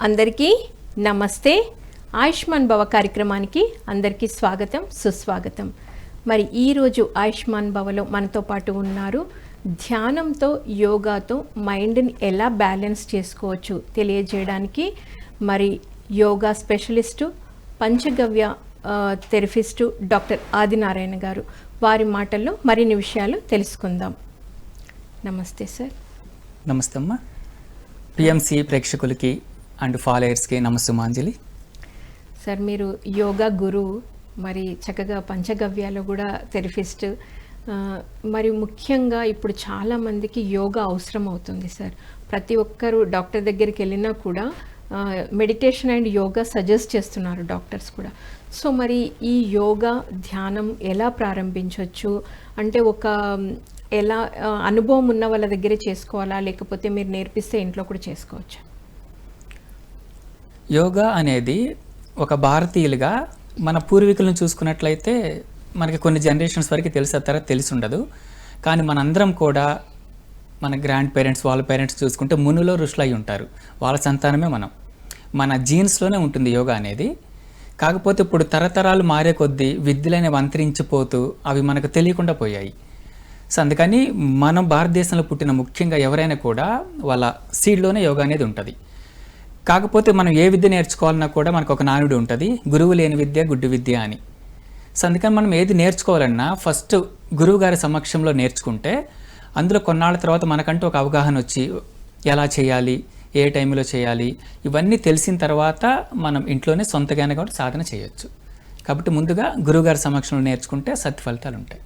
అందరికీ నమస్తే. ఆయుష్మాన్ భవ కార్యక్రమానికి అందరికీ స్వాగతం, సుస్వాగతం. మరి ఈరోజు ఆయుష్మాన్ భవలో మనతో పాటు ఉన్నారు. ధ్యానంతో, యోగాతో మైండ్ని ఎలా బ్యాలెన్స్ చేసుకోవచ్చు తెలియజేయడానికి మరి యోగా స్పెషలిస్టు, పంచగవ్య థెరపిస్టు డాక్టర్ ఆదినారాయణ గారు. వారి మాటల్లో మరిన్ని విషయాలు తెలుసుకుందాం. నమస్తే సార్. నమస్తే అమ్మ. పిఎంసి ప్రేక్షకులకి అండ్ ఫాలోయర్స్కి నమస్సుమాంజలి. సార్, మీరు యోగా గురువు, మరి చక్కగా పంచగవ్యాలో కూడా థెరపిస్ట్. మరి ముఖ్యంగా ఇప్పుడు చాలామందికి యోగా అవసరం అవుతుంది సార్. ప్రతి ఒక్కరు డాక్టర్ దగ్గరికి వెళ్ళినా కూడా మెడిటేషన్ అండ్ యోగా సజెస్ట్ చేస్తున్నారు డాక్టర్స్ కూడా. సో మరి ఈ యోగా ధ్యానం ఎలా ప్రారంభించవచ్చు అంటే ఎలా అనుభవం ఉన్న వాళ్ళ దగ్గరే చేసుకోవాలా, లేకపోతే మీరు నేర్పిస్తే ఇంట్లో కూడా చేసుకోవచ్చా? యోగా అనేది ఒక భారతీయులుగా మన పూర్వీకులను చూసుకున్నట్లయితే మనకి కొన్ని జనరేషన్స్ వరకు తెలిసి ఉండదు. కానీ మనందరం కూడా మన గ్రాండ్ పేరెంట్స్, వాళ్ళ పేరెంట్స్ చూసుకుంటే మునులో ఋషులు అయి ఉంటారు. వాళ్ళ సంతానమే మనం. మన జీన్స్లోనే ఉంటుంది యోగా అనేది. కాకపోతే ఇప్పుడు తరతరాలు మారే కొద్దీ విద్యలనేవి అంతరించిపోతూ అవి మనకు తెలియకుండా పోయాయి. సో అందుకని మనం భారతదేశంలో పుట్టిన ముఖ్యంగా ఎవరైనా కూడా వాళ్ళ సీడ్లోనే యోగా అనేది ఉంటుంది. కాకపోతే మనం ఏ విద్య నేర్చుకోవాలన్నా కూడా మనకు ఒక నానుడు ఉంటుంది, గురువు లేని విద్య గుడ్డి విద్య అని. సో అందుకని మనం ఏది నేర్చుకోవాలన్నా ఫస్ట్ గురువు గారి సమక్షంలో నేర్చుకుంటే అందులో కొన్నాళ్ళ తర్వాత మనకంటూ ఒక అవగాహన వచ్చి ఎలా చేయాలి, ఏ టైంలో చేయాలి, ఇవన్నీ తెలిసిన తర్వాత మనం ఇంట్లోనే సొంతగానే కూడా సాధన చేయొచ్చు. కాబట్టి ముందుగా గురువుగారి సమక్షంలో నేర్చుకుంటే సత్ఫలితాలు ఉంటాయి.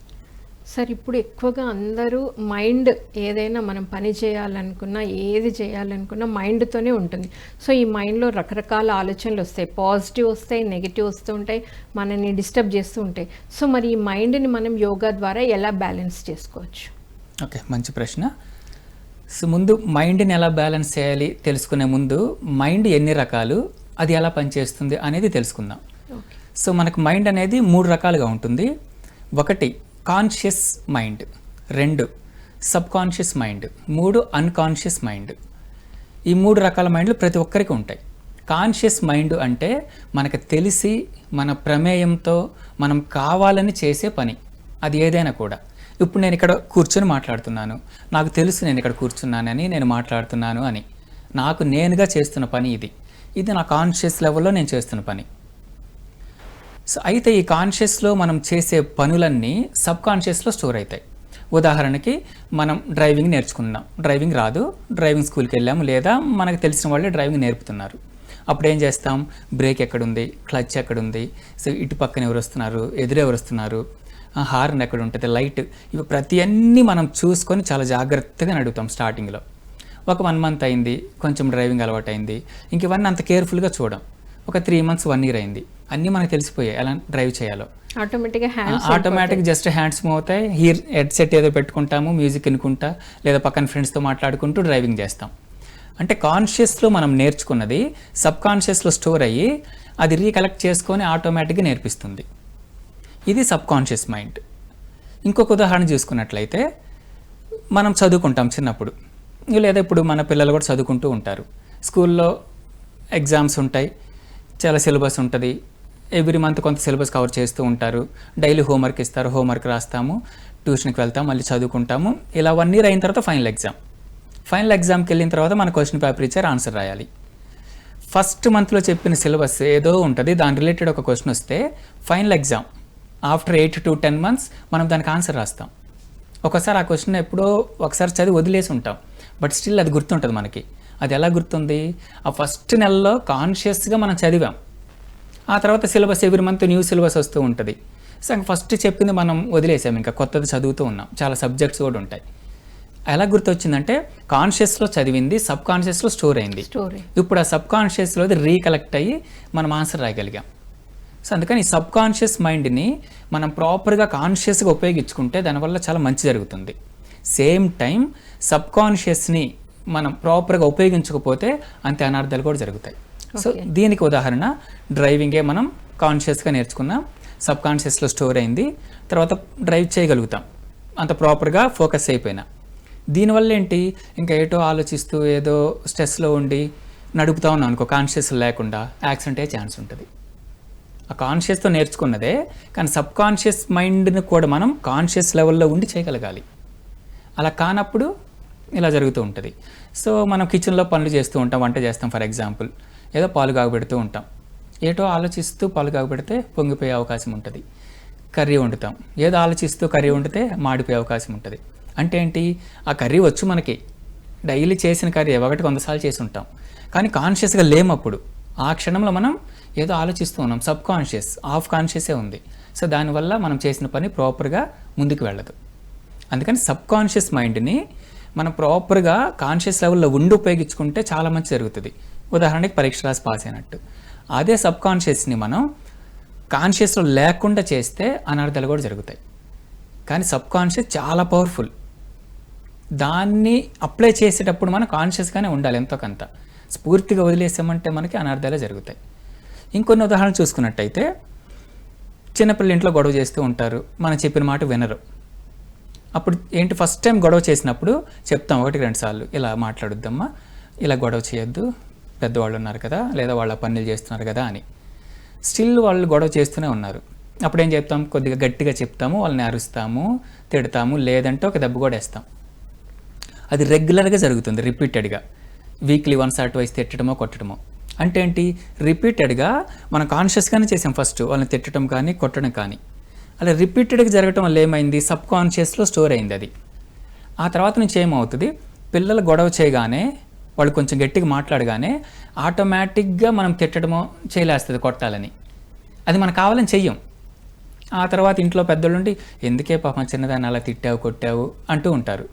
సార్, ఇప్పుడు ఎక్కువగా అందరూ మైండ్ ఏదైనా మనం పని చేయాలనుకున్నా, ఏది చేయాలనుకున్నా మైండ్తోనే ఉంటుంది. సో ఈ మైండ్లో రకరకాల ఆలోచనలు వస్తాయి, పాజిటివ్ వస్తాయి, నెగిటివ్ వస్తూ ఉంటాయి, మనల్ని డిస్టర్బ్ చేస్తూ ఉంటాయి. సో మరి ఈ మైండ్ని మనం యోగా ద్వారా ఎలా బ్యాలెన్స్ చేసుకోవచ్చు? ఓకే, మంచి ప్రశ్న. సో ముందు మైండ్ని ఎలా బ్యాలెన్స్ చేయాలి తెలుసుకునే ముందు మైండ్ ఎన్ని రకాలు, అది ఎలా పనిచేస్తుంది అనేది తెలుసుకుందాం. సో మనకు మైండ్ అనేది 3 రకాలుగా ఉంటుంది. 1 conscious mind, 2 sub conscious mind, 3 unconscious mind. ఈ 3 రకాల మైండ్లు ప్రతి ఒక్కరికి ఉంటాయి. కాన్షియస్ మైండ్ అంటే మనకు తెలిసి మన ప్రమేయంతో మనం కావాలని చేసే పని, అది ఏదైనా కూడా. ఇప్పుడు నేను ఇక్కడ కూర్చొని మాట్లాడుతున్నాను, నాకు తెలుసు నేను ఇక్కడ కూర్చున్నానని, నేను మాట్లాడుతున్నాను అని. నాకు నేనుగా చేస్తున్న పని ఇది నా కాన్షియస్ లెవెల్లో నేను చేస్తున్న పని. సో అయితే ఈ కాన్షియస్లో మనం చేసే పనులన్నీ సబ్ కాన్షియస్లో స్టోర్ అవుతాయి. ఉదాహరణకి మనం డ్రైవింగ్ నేర్చుకున్నాం, డ్రైవింగ్ రాదు, డ్రైవింగ్ స్కూల్కి వెళ్ళాము, లేదా మనకు తెలిసిన వాళ్ళే డ్రైవింగ్ నేర్పుతున్నారు. అప్పుడు ఏం చేస్తాం, బ్రేక్ ఎక్కడుంది, క్లచ్ ఎక్కడుంది, సో ఇటు పక్కన ఎవరు వస్తున్నారు, ఎదురెవరు వస్తున్నారు, హార్న్ ఎక్కడ ఉంటుంది, లైట్, ఇవి ప్రతి అన్నీ మనం చూసుకొని చాలా జాగ్రత్తగా నడుపుతాం. స్టార్టింగ్లో ఒక 1 మంత్ అయింది, కొంచెం డ్రైవింగ్ అలవాటు అయింది, ఇంక ఇవన్నీ అంత కేర్ఫుల్గా చూడం. ఒక 3 మంత్స్ 1 ఇయర్ అయింది, అన్నీ మనకు తెలిసిపోయాయి ఎలా డ్రైవ్ చేయాలో. ఆటోమేటిక్ జస్ట్ హ్యాండ్స్ మూవ్ అవుతాయి, హెడ్సెట్ ఏదో పెట్టుకుంటాము, మ్యూజిక్ వినుకుంటా, లేదా పక్కన ఫ్రెండ్స్తో మాట్లాడుకుంటూ డ్రైవింగ్ చేస్తాం. అంటే కాన్షియస్లో మనం నేర్చుకున్నది సబ్ కాన్షియస్లో స్టోర్ అయ్యి అది రీకలెక్ట్ చేసుకొని ఆటోమేటిక్గా నేర్పిస్తుంది. ఇది సబ్ కాన్షియస్ మైండ్. ఇంకొక ఉదాహరణ చూసుకున్నట్లయితే మనం చదువుకుంటాం చిన్నప్పుడు, లేదా ఇప్పుడు మన పిల్లలు కూడా చదువుకుంటూ ఉంటారు. స్కూల్లో ఎగ్జామ్స్ ఉంటాయి, చాలా సిలబస్ ఉంటుంది, ఎవ్రీ మంత్ కొంత సిలబస్ కవర్ చేస్తూ ఉంటారు, డైలీ హోంవర్క్ ఇస్తారు, హోంవర్క్ రాస్తాము, ట్యూషన్కి వెళ్తాం, మళ్ళీ చదువుకుంటాము. ఇలా 1 ఇయర్ అయిన తర్వాత ఫైనల్ ఎగ్జామ్కి వెళ్ళిన తర్వాత మన క్వశ్చన్ పేపర్ ఇచ్చారు, ఆన్సర్ రాయాలి. ఫస్ట్ మంత్లో చెప్పిన సిలబస్ ఏదో ఉంటుంది, దాని రిలేటెడ్ ఒక క్వశ్చన్ వస్తే final exam after 8 to 10 months మనం దానికి ఆన్సర్ రాస్తాం. ఒకసారి ఆ క్వశ్చన్ ఎప్పుడో ఒకసారి చదివి వదిలేసి ఉంటాం, బట్ స్టిల్ అది గుర్తుంటుంది మనకి. అది ఎలా గుర్తుంది, ఆ ఫస్ట్ నెలలో కాన్షియస్గా మనం చదివాం, ఆ తర్వాత syllabus every month new syllabus వస్తూ ఉంటుంది. సో ఫస్ట్ చెప్పింది మనం వదిలేసాం, ఇంకా కొత్తది చదువుతూ ఉన్నాం, చాలా సబ్జెక్ట్స్ కూడా ఉంటాయి. ఎలా గుర్తొచ్చిందంటే కాన్షియస్లో చదివింది సబ్ కాన్షియస్లో స్టోర్ అయింది. ఇప్పుడు ఆ సబ్ కాన్షియస్లో రీకలెక్ట్ అయ్యి మనం ఆన్సర్ రాయగలిగాం. సో అందుకని ఈ సబ్ కాన్షియస్ మైండ్ని మనం ప్రాపర్గా కాన్షియస్గా ఉపయోగించుకుంటే దానివల్ల చాలా మంచి జరుగుతుంది. సేమ్ టైం సబ్ కాన్షియస్ని మనం ప్రాపర్గా ఉపయోగించకపోతే అంతే అనార్థాలు కూడా జరుగుతాయి. సో దీనికి ఉదాహరణ డ్రైవింగే మనం కాన్షియస్గా నేర్చుకున్నాం, సబ్ కాన్షియస్లో స్టోర్ అయింది, తర్వాత డ్రైవ్ చేయగలుగుతాం అంత ప్రాపర్గా ఫోకస్ అయిపోయినా. దీనివల్ల ఏంటి, ఇంకా ఏటో ఆలోచిస్తూ ఏదో స్ట్రెస్లో ఉండి నడుపుతా ఉన్నాం అనుకో కాన్షియస్ లేకుండా యాక్సిడెంట్ అయ్యే ఛాన్స్ ఉంటుంది. ఆ కాన్షియస్తో నేర్చుకున్నదే, కానీ సబ్ కాన్షియస్ మైండ్ని కూడా మనం కాన్షియస్ లెవెల్లో ఉండి చేయగలగాలి. అలా కానప్పుడు ఇలా జరుగుతూ ఉంటుంది. సో మనం కిచెన్లో పనులు చేస్తూ ఉంటాం, వంట చేస్తాం ఫర్ ఎగ్జాంపుల్, ఏదో పాలు కాగబెడుతూ ఉంటాం, ఏటో ఆలోచిస్తూ పాలు కాగబెడితే పొంగిపోయే అవకాశం ఉంటుంది. కర్రీ వండుతాం, ఏదో ఆలోచిస్తూ కర్రీ వండితే మాడిపోయే అవకాశం ఉంటుంది. అంటే ఏంటి, ఆ కర్రీ వచ్చు మనకి, డైలీ చేసిన కర్రీ ఒకటి 100 సార్లు చేసి ఉంటాం, కానీ కాన్షియస్గా లేమప్పుడు. ఆ క్షణంలో మనం ఏదో ఆలోచిస్తూ ఉన్నాం, సబ్ కాన్షియస్ ఆఫ్ కాన్షియసే ఉంది. సో దానివల్ల మనం చేసిన పని ప్రాపర్గా ముందుకు వెళ్ళదు. అందుకని సబ్ కాన్షియస్ మైండ్ని మనం ప్రాపర్గా కాన్షియస్ లెవెల్లో ఉండి ఉపయోగించుకుంటే చాలా మంచి జరుగుతుంది. ఉదాహరణకి పరీక్ష రాసి పాస్ అయినట్టు. అదే సబ్ కాన్షియస్ని మనం కాన్షియస్లో లేకుండా చేస్తే అనర్థాలు కూడా జరుగుతాయి. కానీ సబ్ కాన్షియస్ చాలా పవర్ఫుల్. దాన్ని అప్లై చేసేటప్పుడు మనం కాన్షియస్గానే ఉండాలి. ఎంతో కొంత స్ఫూర్తిగా వదిలేసామంటే మనకి అనర్థాలే జరుగుతాయి. ఇంకొన్ని ఉదాహరణలు చూసుకున్నట్టయితే, చిన్నపిల్లలు ఇంట్లో గొడవ చేస్తూ ఉంటారు, మనం చెప్పిన మాట వినరు. అప్పుడు ఏంటి, ఫస్ట్ టైం గొడవ చేసినప్పుడు చెప్తాం 1-2 సార్లు, ఇలా మాట్లాడొద్దమ్మా, ఇలా గొడవ చేయొద్దు, పెద్దవాళ్ళు ఉన్నారు కదా, లేదా వాళ్ళ పనులు చేస్తున్నారు కదా అని. స్టిల్ వాళ్ళు గొడవ చేస్తూనే ఉన్నారు. అప్పుడు ఏం చెప్తాం, కొద్దిగా గట్టిగా చెప్తాము, వాళ్ళని అరుస్తాము, తిడతాము, లేదంటే ఒక దెబ్బ కూడా వేస్తాం. అది రెగ్యులర్గా జరుగుతుంది, రిపీటెడ్గా, వీక్లీ 1 or 2 తిట్టడమో కొట్టడమో. అంటే ఏంటి, రిపీటెడ్గా మనం కాన్షియస్గానే చేసాం ఫస్ట్ వాళ్ళని తిట్టడం కానీ కొట్టడం కానీ. అలా రిపీటెడ్గా జరగటం వల్ల ఏమైంది, సబ్ కాన్షియస్లో స్టోర్ అయింది అది. ఆ తర్వాత నుంచి ఏమవుతుంది, పిల్లలు గొడవ చేయగానే, వాళ్ళు కొంచెం గట్టిగా మాట్లాడగానే ఆటోమేటిక్గా మనం తిట్టడమో చేయలేస్తుంది కొట్టాలని. అది మనకు కావాలని చెయ్యం. ఆ తర్వాత ఇంట్లో పెద్దోళ్ళు ఉండి, ఎందుకే పాపం చిన్నదాన్ని అలా తిట్టావు కొట్టావు అంటూ ఉంటారు.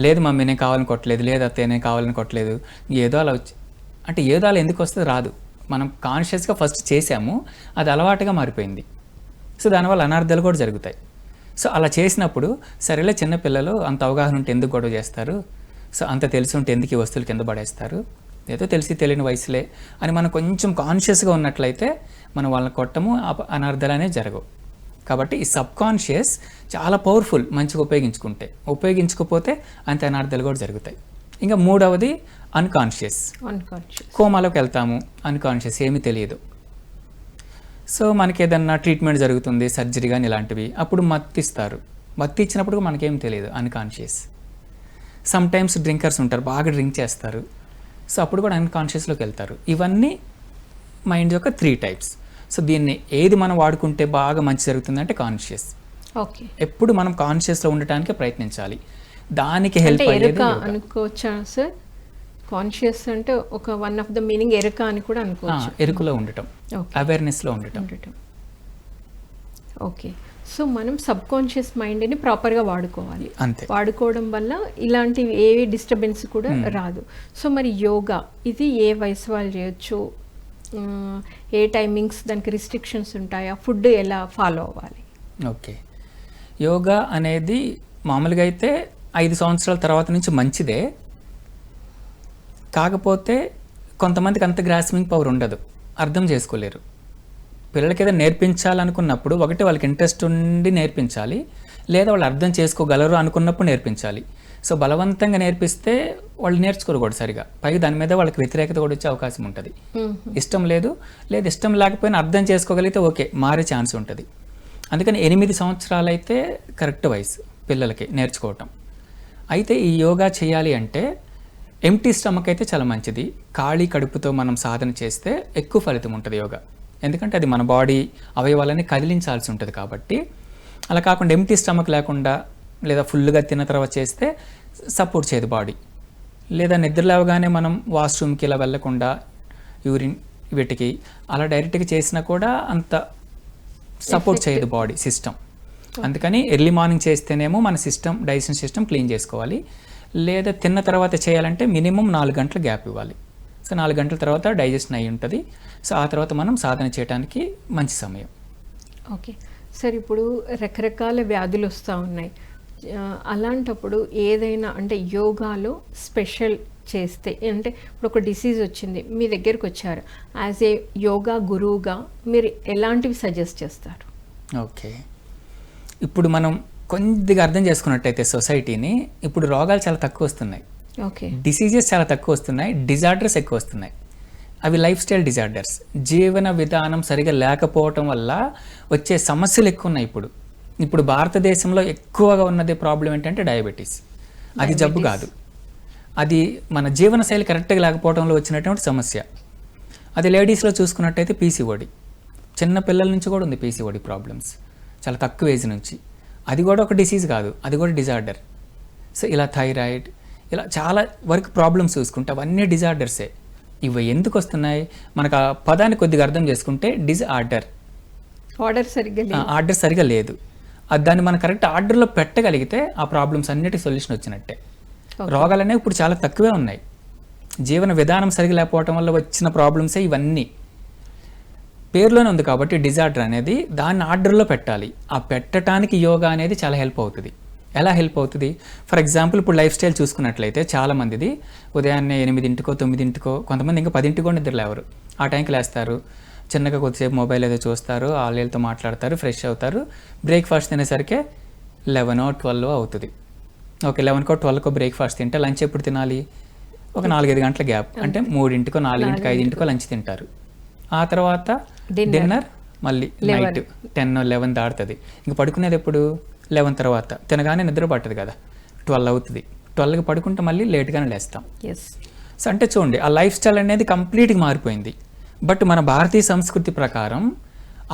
లేదు మమ్మీ నేను కావాలని కొట్టలేదు, లేదు అత్తయ్య నేను కావాలని కొట్టలేదు, ఏదో అలా వచ్చి. అంటే ఏదో అలా ఎందుకు వస్తుంది, రాదు. మనం కాన్షియస్గా ఫస్ట్ చేసాము, అది అలవాటుగా మారిపోయింది. సో దానివల్ల అనర్థాలు కూడా జరుగుతాయి. సో అలా చేసినప్పుడు సరేలే, చిన్నపిల్లలు అంత అవగాహన ఉంటే ఎందుకు గొడవ చేస్తారు, సో అంత తెలిసి ఉంటే ఎందుకు ఈ వస్తువులు కింద పడేస్తారు, ఏదో తెలిసి తెలియని వయసులే అని మనం కొంచెం కాన్షియస్గా ఉన్నట్లయితే మనం వాళ్ళని కొట్టము, అనర్థాలు అనేవి జరగవు. కాబట్టి ఈ సబ్ కాన్షియస్ చాలా పవర్ఫుల్, మంచిగా ఉపయోగించుకుంటే. ఉపయోగించకపోతే అంత అనర్థాలు కూడా జరుగుతాయి. ఇంకా మూడవది అన్కాన్షియస్. కోమాలోకి వెళ్తాము, అన్కాన్షియస్, ఏమీ తెలియదు. సో మనకి ఏదన్నా ట్రీట్మెంట్ జరుగుతుంది, సర్జరీ కానీ ఇలాంటివి, అప్పుడు మత్తిస్తారు. మత్తి ఇచ్చినప్పుడు మనకేం తెలియదు, అన్కాన్షియస్. సమ్ టైమ్స్ డ్రింకర్స్ ఉంటారు, బాగా డ్రింక్ చేస్తారు, సో అప్పుడు కూడా అన్కాన్షియస్లోకి వెళ్తారు. ఇవన్నీ మైండ్ యొక్క 3 types. సో దీన్ని ఏది మనం వాడుకుంటే బాగా మంచి జరుగుతుందంటే కాన్షియస్. ఓకే, ఎప్పుడు మనం కాన్షియస్లో ఉండటానికి ప్రయత్నించాలి. దానికి హెల్ప్ అయ్యేది అనుకోవచ్చా సార్? కాన్షియస్ అంటే ఒక వన్ ఆఫ్ ద మీనింగ్ ఎరుక అని కూడా అనుకోవచ్చు. ఎరుకలో ఉండటం, అవేర్నెస్లో ఉండటం. ఓకే, సో మనం సబ్ కాన్షియస్ మైండ్ని ప్రాపర్గా వాడుకోవాలి. అంతే, వాడుకోవడం వల్ల ఇలాంటివి ఏవి డిస్టర్బెన్స్ కూడా రాదు. సో మరి యోగా ఇది ఏ వయసు వాళ్ళు చేయొచ్చు, ఏ టైమింగ్స్, దానికి రిస్ట్రిక్షన్స్ ఉంటాయా, ఫుడ్ ఎలా ఫాలో అవ్వాలి? ఓకే, యోగా అనేది మామూలుగా అయితే 5 సంవత్సరాల తర్వాత నుంచి మంచిదే. కాకపోతే కొంతమందికి అంత గ్రాస్పింగ్ పవర్ ఉండదు, అర్థం చేసుకోలేరు. పిల్లలకి ఏదో నేర్పించాలనుకున్నప్పుడు ఒకటి వాళ్ళకి ఇంట్రెస్ట్ ఉండి నేర్పించాలి, లేదా వాళ్ళు అర్థం చేసుకోగలరు అనుకున్నప్పుడు నేర్పించాలి. సో బలవంతంగా నేర్పిస్తే వాళ్ళు నేర్చుకోరు కూడా సరిగా, పైగా దాని మీద వాళ్ళకి వ్యతిరేకత కూడా వచ్చే అవకాశం ఉంటుంది. ఇష్టం లేదు, లేదా ఇష్టం లేకపోయినా అర్థం చేసుకోగలిగితే ఓకే, మారే ఛాన్స్ ఉంటుంది. అందుకని 8 సంవత్సరాలు అయితే కరెక్ట్ వయసు పిల్లలకి నేర్చుకోవటం. అయితే ఈ యోగా చేయాలి అంటే ఎంప్టీ స్టమక్ అయితే చాలా మంచిది. ఖాళీ కడుపుతో మనం సాధన చేస్తే ఎక్కువ ఫలితం ఉంటుంది యోగా. ఎందుకంటే అది మన బాడీ అవయవాలని కదిలించాల్సి ఉంటుంది కాబట్టి. అలా కాకుండా ఎంప్టీ స్టమక్ లేకుండా, లేదా ఫుల్గా తిన్న తర్వాత చేస్తే సపోర్ట్ చేయదు బాడీ. లేదా నిద్ర లేవగానే మనం వాష్రూమ్కి ఇలా వెళ్ళకుండా, యూరిన్ వీటికి అలా డైరెక్ట్గా చేసినా కూడా అంత సపోర్ట్ చేయదు బాడీ సిస్టమ్. అందుకని ఎర్లీ మార్నింగ్ చేస్తేనేమో మన సిస్టమ్, డైజెషన్ సిస్టమ్ క్లీన్ చేసుకోవాలి. లేదా తిన్న తర్వాత చేయాలంటే మినిమం 4 గంటల గ్యాప్ ఇవ్వాలి. సో 4 గంటల తర్వాత డైజెషన్ అయి ఉంటుంది. సో ఆ తర్వాత మనం సాధన చేయడానికి మంచి సమయం. ఓకే సార్, ఇప్పుడు రకరకాల వ్యాధులు వస్తూ ఉన్నాయి. అలాంటప్పుడు ఏదైనా అంటే యోగాలో స్పెషల్ చేస్తే, అంటే ఇప్పుడు ఒక డిసీజ్ వచ్చింది, మీ దగ్గరకు వచ్చారు, యాజ్ ఏ యోగా గురువుగా మీరు ఎలాంటివి సజెస్ట్ చేస్తారు? ఓకే, ఇప్పుడు మనం కొద్దిగా అర్థం చేసుకున్నట్టయితే సొసైటీని, ఇప్పుడు రోగాలు చాలా తక్కువ వస్తున్నాయి. ఓకే. డిసీజెస్ చాలా తక్కువ వస్తున్నాయి, డిజార్డర్స్ ఎక్కువ వస్తున్నాయి. అవి లైఫ్ స్టైల్ డిజార్డర్స్, జీవన విధానం సరిగా లేకపోవటం వల్ల వచ్చే సమస్యలు ఎక్కువ ఉన్నాయి. ఇప్పుడు భారతదేశంలో ఎక్కువగా ఉన్నది ప్రాబ్లం ఏంటంటే డయాబెటీస్. అది జబ్బు కాదు, అది మన జీవనశైలి కరెక్ట్గా లేకపోవడంలో వచ్చినటువంటి సమస్య. అది లేడీస్లో చూసుకున్నట్టయితే పీసీఓడి, చిన్న పిల్లల నుంచి కూడా ఉంది పీసీఓడి ప్రాబ్లమ్స్, చాలా తక్కువ ఏజ్ నుంచి. అది కూడా ఒక డిసీజ్ కాదు, అది కూడా డిజార్డర్. సో ఇలా థైరాయిడ్, ఇలా చాలా వరకు ప్రాబ్లమ్స్ చూసుకుంటే అవన్నీ డిజార్డర్సే. ఇవి ఎందుకు వస్తున్నాయి మనకు ఆ పదాన్ని కొద్దిగా అర్థం చేసుకుంటే డిజార్డర్, ఆర్డర్ సరిగా లేదు. దాన్ని మనం కరెక్ట్ ఆర్డర్లో పెట్టగలిగితే ఆ ప్రాబ్లమ్స్ అన్నిటి సొల్యూషన్ వచ్చినట్టే. రోగాలు అనేవి ఇప్పుడు చాలా తక్కువే ఉన్నాయి. జీవన విధానం సరిగా లేకపోవడం వల్ల వచ్చిన ప్రాబ్లమ్సే ఇవన్నీ. పేరులోనే ఉంది కాబట్టి డిజార్డర్ అనేది, దాన్ని ఆర్డర్లో పెట్టాలి. ఆ పెట్టడానికి యోగా అనేది చాలా హెల్ప్ అవుతుంది. ఎలా హెల్ప్ అవుతుంది? ఫర్ ఎగ్జాంపుల్ ఇప్పుడు లైఫ్ స్టైల్ చూసుకున్నట్లయితే చాలా మందిది ఉదయాన్నే 8కో 9కో, కొంతమంది ఇంకా 10 కూడా నిద్ర లేవరు. ఆ టైంకి లేస్తారు, చిన్నగా కొద్దిసేపు మొబైల్ ఏదో చూస్తారు, వాళ్ళతో మాట్లాడతారు, ఫ్రెష్ అవుతారు, బ్రేక్ఫాస్ట్ తినేసరికి 11-12 అవుతుంది. ఓకే, 11కో 12కో బ్రేక్ఫాస్ట్ తింటే లంచ్ ఎప్పుడు తినాలి? ఒక 4-5 గంటల గ్యాప్, అంటే 3కో 4కో 5కో లంచ్ తింటారు. ఆ తర్వాత డిన్నర్ మళ్ళీ నైట్ 10-11 దాటుతుంది. ఇంక పడుకునేది ఎప్పుడు? 11 తర్వాత. తినగానే నిద్ర పట్టదు కదా, 12 అవుతుంది. 12కి పడుకుంటే మళ్ళీ లేట్గానే లేస్తాం. సో అంటే చూడండి, ఆ లైఫ్ స్టైల్ అనేది కంప్లీట్గా మారిపోయింది. బట్ మన భారతీయ సంస్కృతి ప్రకారం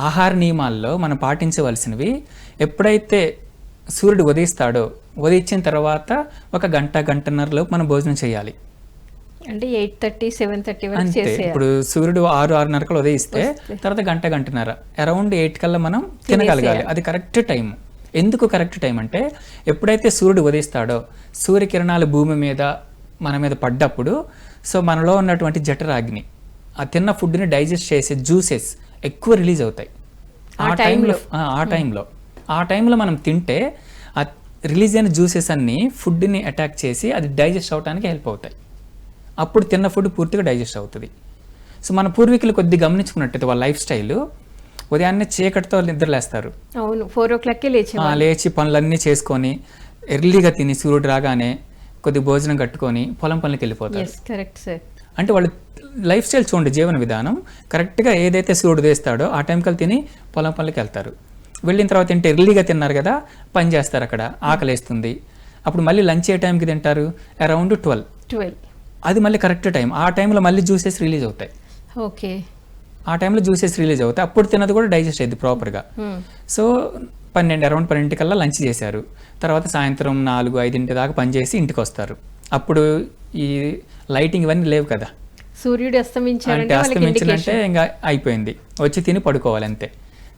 ఆహార నియమాల్లో మనం పాటించవలసినవి, ఎప్పుడైతే సూర్యుడు ఉదయిస్తాడో ఉదయించిన తర్వాత ఒక గంటన్నరలోపు మనం భోజనం చేయాలి. అంటే 8:30, 7:30 వరకు అంతే. చేసేయాలి. ఇప్పుడు సూర్యుడు 6-6:30 ఉదయిస్తే తర్వాత గంటన్నర, అరౌండ్ 8 కల్లా మనం తినగలగాలి. అది కరెక్ట్ టైం. ఎందుకు కరెక్ట్ టైం అంటే, ఎప్పుడైతే సూర్యుడు ఉదయిస్తాడో సూర్యకిరణాలు భూమి మీద మన మీద పడ్డప్పుడు, సో మనలో ఉన్నటువంటి జఠరాగ్ని ఆ తిన్న ఫుడ్ని డైజెస్ట్ చేసే జ్యూసెస్ ఎక్కువ రిలీజ్ అవుతాయి ఆ టైంలో మనం తింటే ఆ రిలీజ్ అయిన జ్యూసెస్ అన్నీ ఫుడ్ని అటాక్ చేసి అది డైజెస్ట్ అవడానికి హెల్ప్ అవుతాయి. అప్పుడు తిన్న ఫుడ్ పూర్తిగా డైజెస్ట్ అవుతుంది. సో మన పూర్వీకులు కొద్దిగా గమనించుకున్నట్టయితే వాళ్ళ లైఫ్ స్టైల్, ఉదయాన్నే చీకటితో నిద్రలేస్తారు. అవును, 4 లేచి పనులన్నీ చేసుకొని ఎర్లీగా తిని సూర్యుడు రాగానే కొద్ది భోజనం కట్టుకొని పొలం పనులకి వెళ్ళిపోతారు. అంటే వాళ్ళు లైఫ్ స్టైల్ చూడండి, జీవన విధానం కరెక్ట్గా ఏదైతే సూర్యుడు వేస్తాడో ఆ టైంకి తిని పొలం పనులకి వెళ్తారు. వెళ్ళిన తర్వాత ఏంటి, ఎర్లీగా తిన్నారు కదా, పని చేస్తారు, అక్కడ ఆకలేస్తుంది. అప్పుడు మళ్ళీ లంచ్ ఏ టైంకి తింటారు? అరౌండ్ 12. అది మళ్ళీ కరెక్ట్ టైం. ఆ టైంలో మళ్ళీ జ్యూసెస్ రిలీజ్ అవుతాయి. ఓకే, ఆ టైంలో జ్యూసెస్ రిలీజ్ అవుతాయి. అప్పుడు తిన్నది కూడా డైజెస్ట్ అయ్యింది ప్రాపర్గా. సో అరౌండ్ 12 కల్లా లంచ్ చేశారు. తర్వాత సాయంత్రం 4-5 దాకా పనిచేసి ఇంటికి వస్తారు. అప్పుడు ఈ లైటింగ్ ఇవన్నీ లేవు కదా, సూర్యుడు అస్తమించాలంటే ఇంకా అయిపోయింది, వచ్చి తిని పడుకోవాలి అంతే.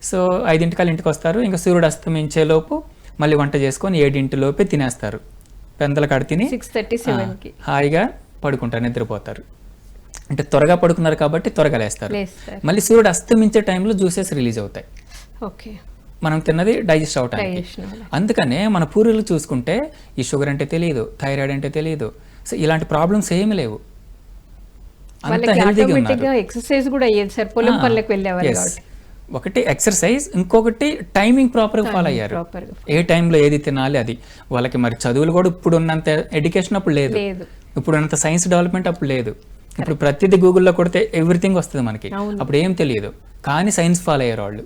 సో 5 కల్లా ఇంటికి వస్తారు. ఇంకా సూర్యుడు అస్తమించే లోపు మళ్ళీ వంట చేసుకొని 7 లోపే తినేస్తారు. పెందల కాడ తిని 6:30-7కి హాయిగా పడుకుంటారు, నిద్రపోతారు. అంటే త్వరగా పడుకున్నారు కాబట్టి త్వరగా లేస్తారు. మళ్ళీ సూర్యుడు అస్తమించే టైంలో జ్యూసెస్ రిలీజ్ అవుతాయి. ఓకే, మనం తిన్నది డైజెస్ట్ అవటానికి. అందుకనే మన పూర్వీకులు చూసుకుంటే ఈ షుగర్ అంటే తెలియదు, థైరాయిడ్ అంటే తెలియదు, సో ఇలాంటి ప్రాబ్లమ్స్ ఏమీ లేవు, అంత హెల్తీగా ఉన్నారు. ఎక్సర్సైజ్ కూడా అయ్యేది సార్, పొలం పనులకు వెళ్ళేవారు కాబట్టి. ఒకటి ఎక్సర్సైజ్, ఇంకొకటి టైమింగ్ ప్రాపర్గా ఫాలో అయ్యారు. ఏ టైంలో ఏది తినాలి అది. వాళ్ళకి మరి చదువులు కూడా ఇప్పుడు ఉన్నంత ఎడ్యుకేషన్ అప్పుడు లేదు, ఇప్పుడు ఉన్నంత సైన్స్ డెవలప్మెంట్ అప్పుడు లేదు. ఇప్పుడు ప్రతిదీ గూగుల్లో కొడితే ఎవ్రీథింగ్ వస్తుంది మనకి. అప్పుడు ఏం తెలియదు, కానీ సైన్స్ ఫాలో అయ్యారు వాళ్ళు.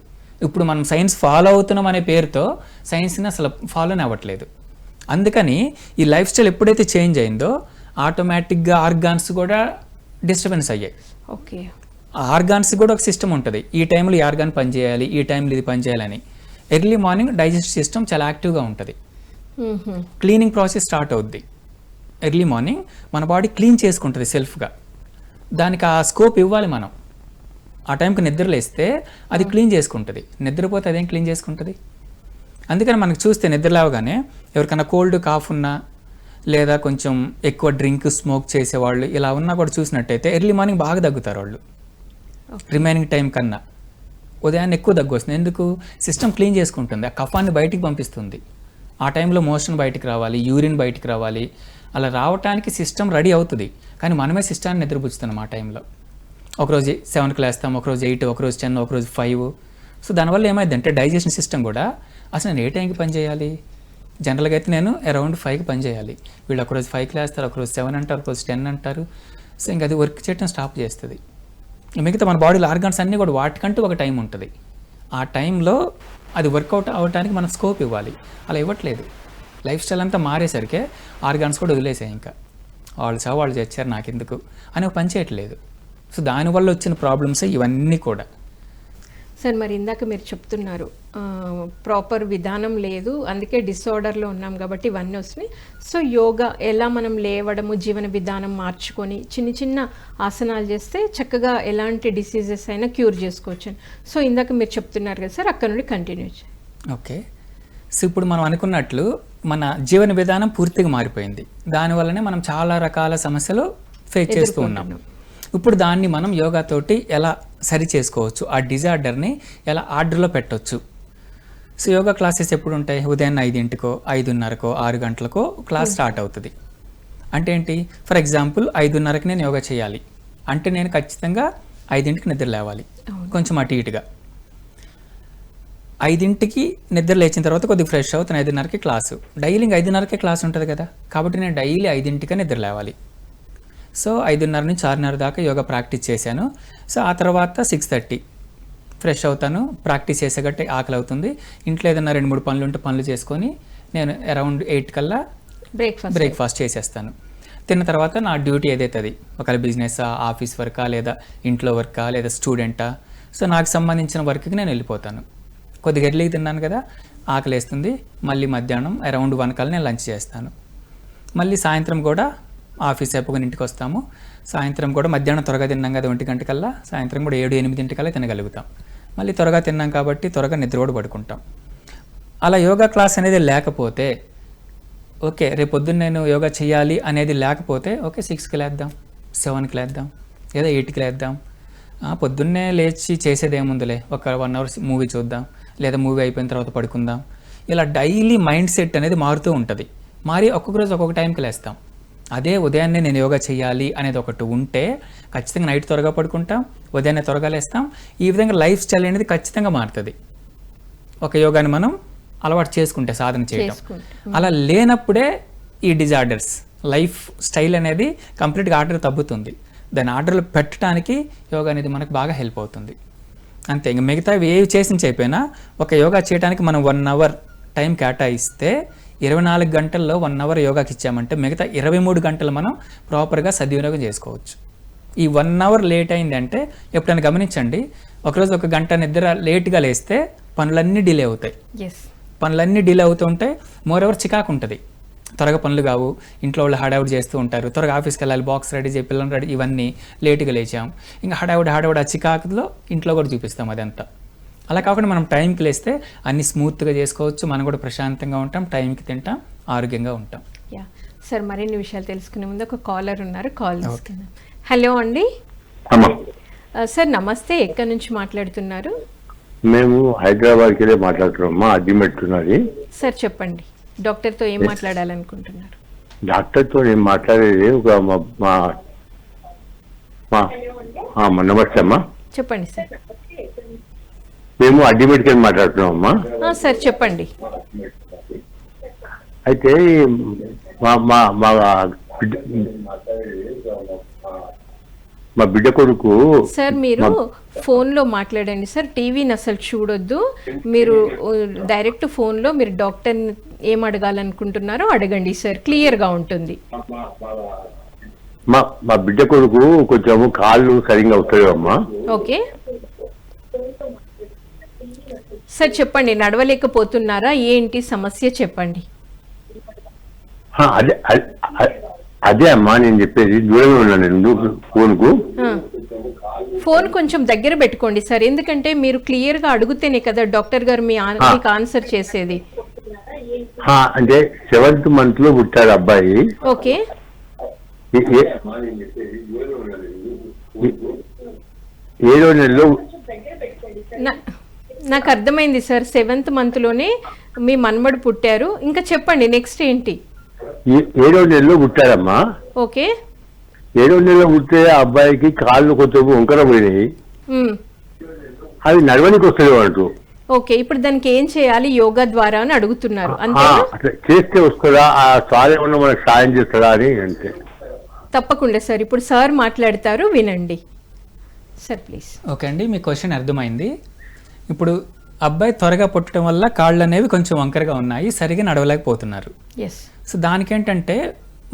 ఇప్పుడు మనం సైన్స్ ఫాలో అవుతున్నాం అనే పేరుతో సైన్స్ని అసలు ఫాలోనే అవ్వట్లేదు. అందుకని ఈ లైఫ్ స్టైల్ ఎప్పుడైతే చేంజ్ అయిందో ఆటోమేటిక్గా ఆర్గాన్స్ కూడా డిస్టర్బెన్స్ అయ్యాయి. ఓకే, ఆర్గాన్స్ కూడా ఒక సిస్టమ్ ఉంటుంది, ఈ టైంలో ఈ ఆర్గాన్ పనిచేయాలి, ఈ టైంలో ఇది పనిచేయాలని. ఎర్లీ మార్నింగ్ డైజెస్ట్ సిస్టమ్ చాలా యాక్టివ్గా ఉంటుంది, క్లీనింగ్ ప్రాసెస్ స్టార్ట్ అవుద్ది. ఎర్లీ మార్నింగ్ మన బాడీ క్లీన్ చేసుకుంటుంది సెల్ఫ్గా. దానికి ఆ స్కోప్ ఇవ్వాలి మనం. ఆ టైంకి నిద్రలేస్తే అది క్లీన్ చేసుకుంటుంది, నిద్రపోతే అదేం క్లీన్ చేసుకుంటుంది. అందుకని మనకు చూస్తే నిద్ర లేవగానే ఎవరికైనా కోల్డ్ కాఫ్ ఉన్నా, లేదా కొంచెం ఎక్కువ డ్రింక్ స్మోక్ చేసేవాళ్ళు ఇలా ఉన్నా కూడా చూసినట్టయితే ఎర్లీ మార్నింగ్ బాగా తగ్గుతారు వాళ్ళు, రిమైనింగ్ టైం కన్నా. ఉదయాన్నే ఎక్కువ దగ్గు వస్తుంది, ఎందుకు? సిస్టమ్ క్లీన్ చేసుకుంటుంది, ఆ కఫాన్ని బయటికి పంపిస్తుంది. ఆ టైంలో మోషన్ బయటికి రావాలి, యూరిన్ బయటికి రావాలి, అలా రావటానికి సిస్టమ్ రెడీ అవుతుంది. కానీ మనమే సిస్టాన్ని నిద్రపుచ్చుతున్నాం ఆ టైంలో. ఒకరోజు 7కి లేస్తాం, ఒకరోజు 8, ఒకరోజు 10, ఒకరోజు 5. సో దానివల్ల ఏమైందంటే డైజెషన్ సిస్టమ్ కూడా అసలు నేను ఏ టైంకి పని చేయాలి, జనరల్గా అయితే నేను అరౌండ్ 5కి పని చేయాలి. వీళ్ళు ఒకరోజు 5కి లేస్తారు, ఒకరోజు 7 అంటారు, ఒకరోజు 10 అంటారు. సో ఇంకా అది వర్క్ చేయడం స్టాప్ చేస్తుంది. మిగతా మన బాడీలో ఆర్గాన్స్ అన్నీ కూడా వాటికంటూ ఒక టైం ఉంటుంది. ఆ టైంలో అది వర్కౌట్ అవ్వడానికి మనం స్కోప్ ఇవ్వాలి. అలా ఇవ్వట్లేదు. లైఫ్ స్టైల్ అంతా మారేసరికే ఆర్గాన్స్ కూడా వదిలేసాయి. ఇంకా వాళ్ళు చేర్చారు నాకెందుకు అని పని చేయట్లేదు. సో దానివల్ల వచ్చిన ప్రాబ్లమ్స్ ఇవన్నీ కూడా. సార్ మరి ఇందాక మీరు చెప్తున్నారు ప్రాపర్ విధానం లేదు, అందుకే డిసార్డర్లో ఉన్నాం కాబట్టి ఇవన్నీ వస్తున్నాయి. సో యోగా ఎలా మనం లేవడము, జీవన విధానం మార్చుకొని చిన్న చిన్న ఆసనాలు చేస్తే చక్కగా ఎలాంటి డిసీజెస్ అయినా క్యూర్ చేసుకోవచ్చు. సో ఇందాక మీరు చెప్తున్నారు కదా సార్, అక్కడ నుండి కంటిన్యూ చేయండి. ఓకే. సో ఇప్పుడు మనం అనుకున్నట్లు మన జీవన విధానం పూర్తిగా మారిపోయింది. దానివల్లనే మనం చాలా రకాల సమస్యలు ఫేస్ చేస్తూ ఉన్నాం. ఇప్పుడు దాన్ని మనం యోగాతోటి ఎలా సరి చేసుకోవచ్చు, ఆ డిజార్డర్ని ఎలా ఆర్డర్లో పెట్టవచ్చు. సో యోగా క్లాసెస్ ఎప్పుడు ఉంటాయి? ఉదయం 5ంటికో 5:30కో 6 గంటలకో క్లాస్ స్టార్ట్ అవుతుంది. అంటే ఏంటి? ఫర్ ఎగ్జాంపుల్ 5:30కి నేను యోగా చేయాలి అంటే నేను ఖచ్చితంగా 5ంటికి నిద్ర లేవాలి, కొంచెం అటు ఇటుగా. 5ంటికి నిద్ర లేచిన తర్వాత కొద్దిగా ఫ్రెష్ అవుతాను. 5:30కి క్లాసు. డైలీ 5:30కే క్లాస్ ఉంటుంది కదా, కాబట్టి నేను డైలీ 5ంటికే నిద్ర లేవాలి. సో 5:30 నుంచి 6:30 దాకా యోగా ప్రాక్టీస్ చేశాను. సో ఆ తర్వాత 6:30 ఫ్రెష్ అవుతాను. ప్రాక్టీస్ చేసేగట్టే ఆకలి అవుతుంది. ఇంట్లో ఏదైనా 2-3 పనులు ఉంటే పనులు చేసుకొని నేను అరౌండ్ 8 కల్లా బ్రేక్ఫాస్ట్ చేసేస్తాను. తిన్న తర్వాత నా డ్యూటీ ఏదైతే అది ఒకవేళ బిజినెస్సా, ఆఫీస్ వర్కా, లేదా ఇంట్లో వర్కా, లేదా స్టూడెంటా, సో నాకు సంబంధించిన వర్క్కి నేను వెళ్ళిపోతాను. కొద్దిగా ఎర్లీగా తిన్నాను కదా, ఆకలి వేస్తుంది. మళ్ళీ మధ్యాహ్నం అరౌండ్ 1 కల్లా నేను లంచ్ చేస్తాను. మళ్ళీ సాయంత్రం కూడా ఆఫీస్ అయిపోయి ఇంటికి వస్తాము. సాయంత్రం కూడా మధ్యాహ్నం త్వరగా తిన్నాం కదా 1 గంటకల్లా, సాయంత్రం కూడా 7-8 తినగలుగుతాం. మళ్ళీ త్వరగా తిన్నాం కాబట్టి త్వరగా నిద్ర కూడా పడుకుంటాం. అలా యోగా క్లాస్ అనేది లేకపోతే ఓకే, రేపు పొద్దున్న నేను యోగా చేయాలి అనేది లేకపోతే ఓకే 6కి లేద్దాం, 7కి లేద్దాం, లేదా 8కి లేద్దాం. పొద్దున్నే లేచి చేసేది ఏముందిలే, ఒక 1 అవర్ మూవీ చూద్దాం, లేదా మూవీ అయిపోయిన తర్వాత పడుకుందాం. ఇలా డైలీ మైండ్ సెట్ అనేది మారుతూ ఉంటుంది. మారి ఒక్కొక్క రోజు ఒక్కొక్క టైంకి లేస్తాం. అదే ఉదయాన్నే నేను యోగా చేయాలి అనేది ఒకటి ఉంటే ఖచ్చితంగా నైట్ త్వరగా పడుకుంటాం, ఉదయాన్నే త్వరగా లేస్తాం. ఈ విధంగా లైఫ్ స్టైల్ అనేది ఖచ్చితంగా మారుతుంది ఒక యోగాని మనం అలవాటు చేసుకుంటే, సాధన చేయడం. అలా లేనప్పుడే ఈ డిజార్డర్స్ లైఫ్ స్టైల్ అనేది కంప్లీట్గా ఆర్డర్ తగ్గుతుంది. దాన్ని ఆర్డర్లో పెట్టడానికి యోగా అనేది మనకు బాగా హెల్ప్ అవుతుంది. అంతే. ఇంకా మిగతా ఏవి చేసి అయిపోయినా ఒక యోగా చేయడానికి మనం 1 అవర్ టైం కేటాయిస్తే 24 గంటల్లో 1 అవర్ యోగాకి ఇచ్చామంటే మిగతా 23 గంటలు మనం ప్రాపర్గా సద్వినియోగం చేసుకోవచ్చు. ఈ 1 అవర్ లేట్ అయిందంటే ఎప్పుడైనా గమనించండి, ఒకరోజు 1 గంట నిద్ర లేట్గా లేస్తే పనులన్నీ డిలే అవుతాయి. పనులన్నీ డిలే అవుతుంటే మోర్ ఓవర్ చికాకు ఉంటుంది. త్వరగా పనులు కావు, ఇంట్లో వాళ్ళు హడావుడి చేస్తూ ఉంటారు. త్వరగా ఆఫీస్కి వెళ్ళాలి, బాక్స్ రెడీ చేయి, పిల్లలు రెడీ, ఇవన్నీ లేట్గా లేచాం. ఇంకా హడావుడి ఆ చికాకులో ఇంట్లో కూడా చూపిస్తాం అదంతా. అలా కాకుండా మనం టైంకి లేస్తే అన్ని స్మూత్గా చేసుకోవచ్చు, మనం కూడా ప్రశాంతంగా ఉంటాం, టైంకి తింటాం, ఆరోగ్యంగా ఉంటాం. సార్ మరిన్ని విషయాలు తెలుసుకునే ముందు ఒక కాలర్ ఉన్నారు, కాల్ తీసుకుందాం. హలో అండి సార్, నమస్తే. ఎక్కడి నుంచి మాట్లాడుతున్నారు? మేము హైదరాబాద్కి వెళ్ళి మాట్లాడుతున్నాం. అడ్మిట్ సార్ చెప్పండి, డాక్టర్తో ఏం మాట్లాడాలనుకుంటున్నారు? డాక్టర్తో నేను మాట్లాడేది ఒక నమస్తే అమ్మా. చెప్పండి సార్. మేము అడ్మిట్కి వెళ్ళి మాట్లాడుతున్నాం అమ్మా. సార్ చెప్పండి. అయితే మా బిడ్డ కొడుకు. సార్ మీరు ఫోన్లో మాట్లాడండి సార్, టీవీని అసలు చూడొద్దు. మీరు డైరెక్ట్ ఫోన్లో మీరు డాక్టర్ని ఏం అడగాలనుకుంటున్నారో అడగండి సార్, క్లియర్గా ఉంటుంది. మా బిడ్డ కొడుకు కొంచెం కాళ్ళు సరిగ్గా వస్తాయమ్మా. ఓకే సార్ చెప్పండి, నడవలేకపోతున్నారా, ఏంటి సమస్య చెప్పండి. అదే అమ్మా నేను చెప్పేది, దూరంగా ఉన్నాను ఫోన్కు. ఫోన్ కొంచెం దగ్గర పెట్టుకోండి సార్, ఎందుకంటే మీరు క్లియర్ గా అడుగుతేనే కదా డాక్టర్ గారు మీకు ఆన్సర్ చేసేది. అంటే 7th month లో పుట్టాడు అబ్బాయి. ఓకే. 7వ నెలలో. నాకు అర్థమైంది సార్, 7th month లోనే మీ మన్మడు పుట్టారు. ఇంకా చెప్పండి నెక్స్ట్ ఏంటి? 7వ నెలలో పుట్టారమ్మా. ఓకే. 7వ నెలలో పుట్టే అబ్బాయికి కాళ్ళు కొంచెం వంకర పోయినాయి, అవి నడవనికి వస్తాయి అంటూ. ఓకే, ఇప్పుడు దానికి ఏం చేయాలి యోగా ద్వారా అని అడుగుతున్నారు అంతేనా? అట్లా చేస్తే వస్తుందా, ఆ సార్ ఏమన్నా మనకు సాయం చేస్తుందా అని అంతే. తప్పకుండా సార్, ఇప్పుడు సార్ మాట్లాడతారు, వినండి సార్ ప్లీజ్. ఓకే అండి, మీ క్వశ్చన్ అర్థమైంది. ఇప్పుడు అబ్బాయి త్వరగా పుట్టడం వల్ల కాళ్ళు అనేవి కొంచెం వంకరగా ఉన్నాయి, సరిగా నడవలేకపోతున్నారు. ఎస్. సో దానికేంటంటే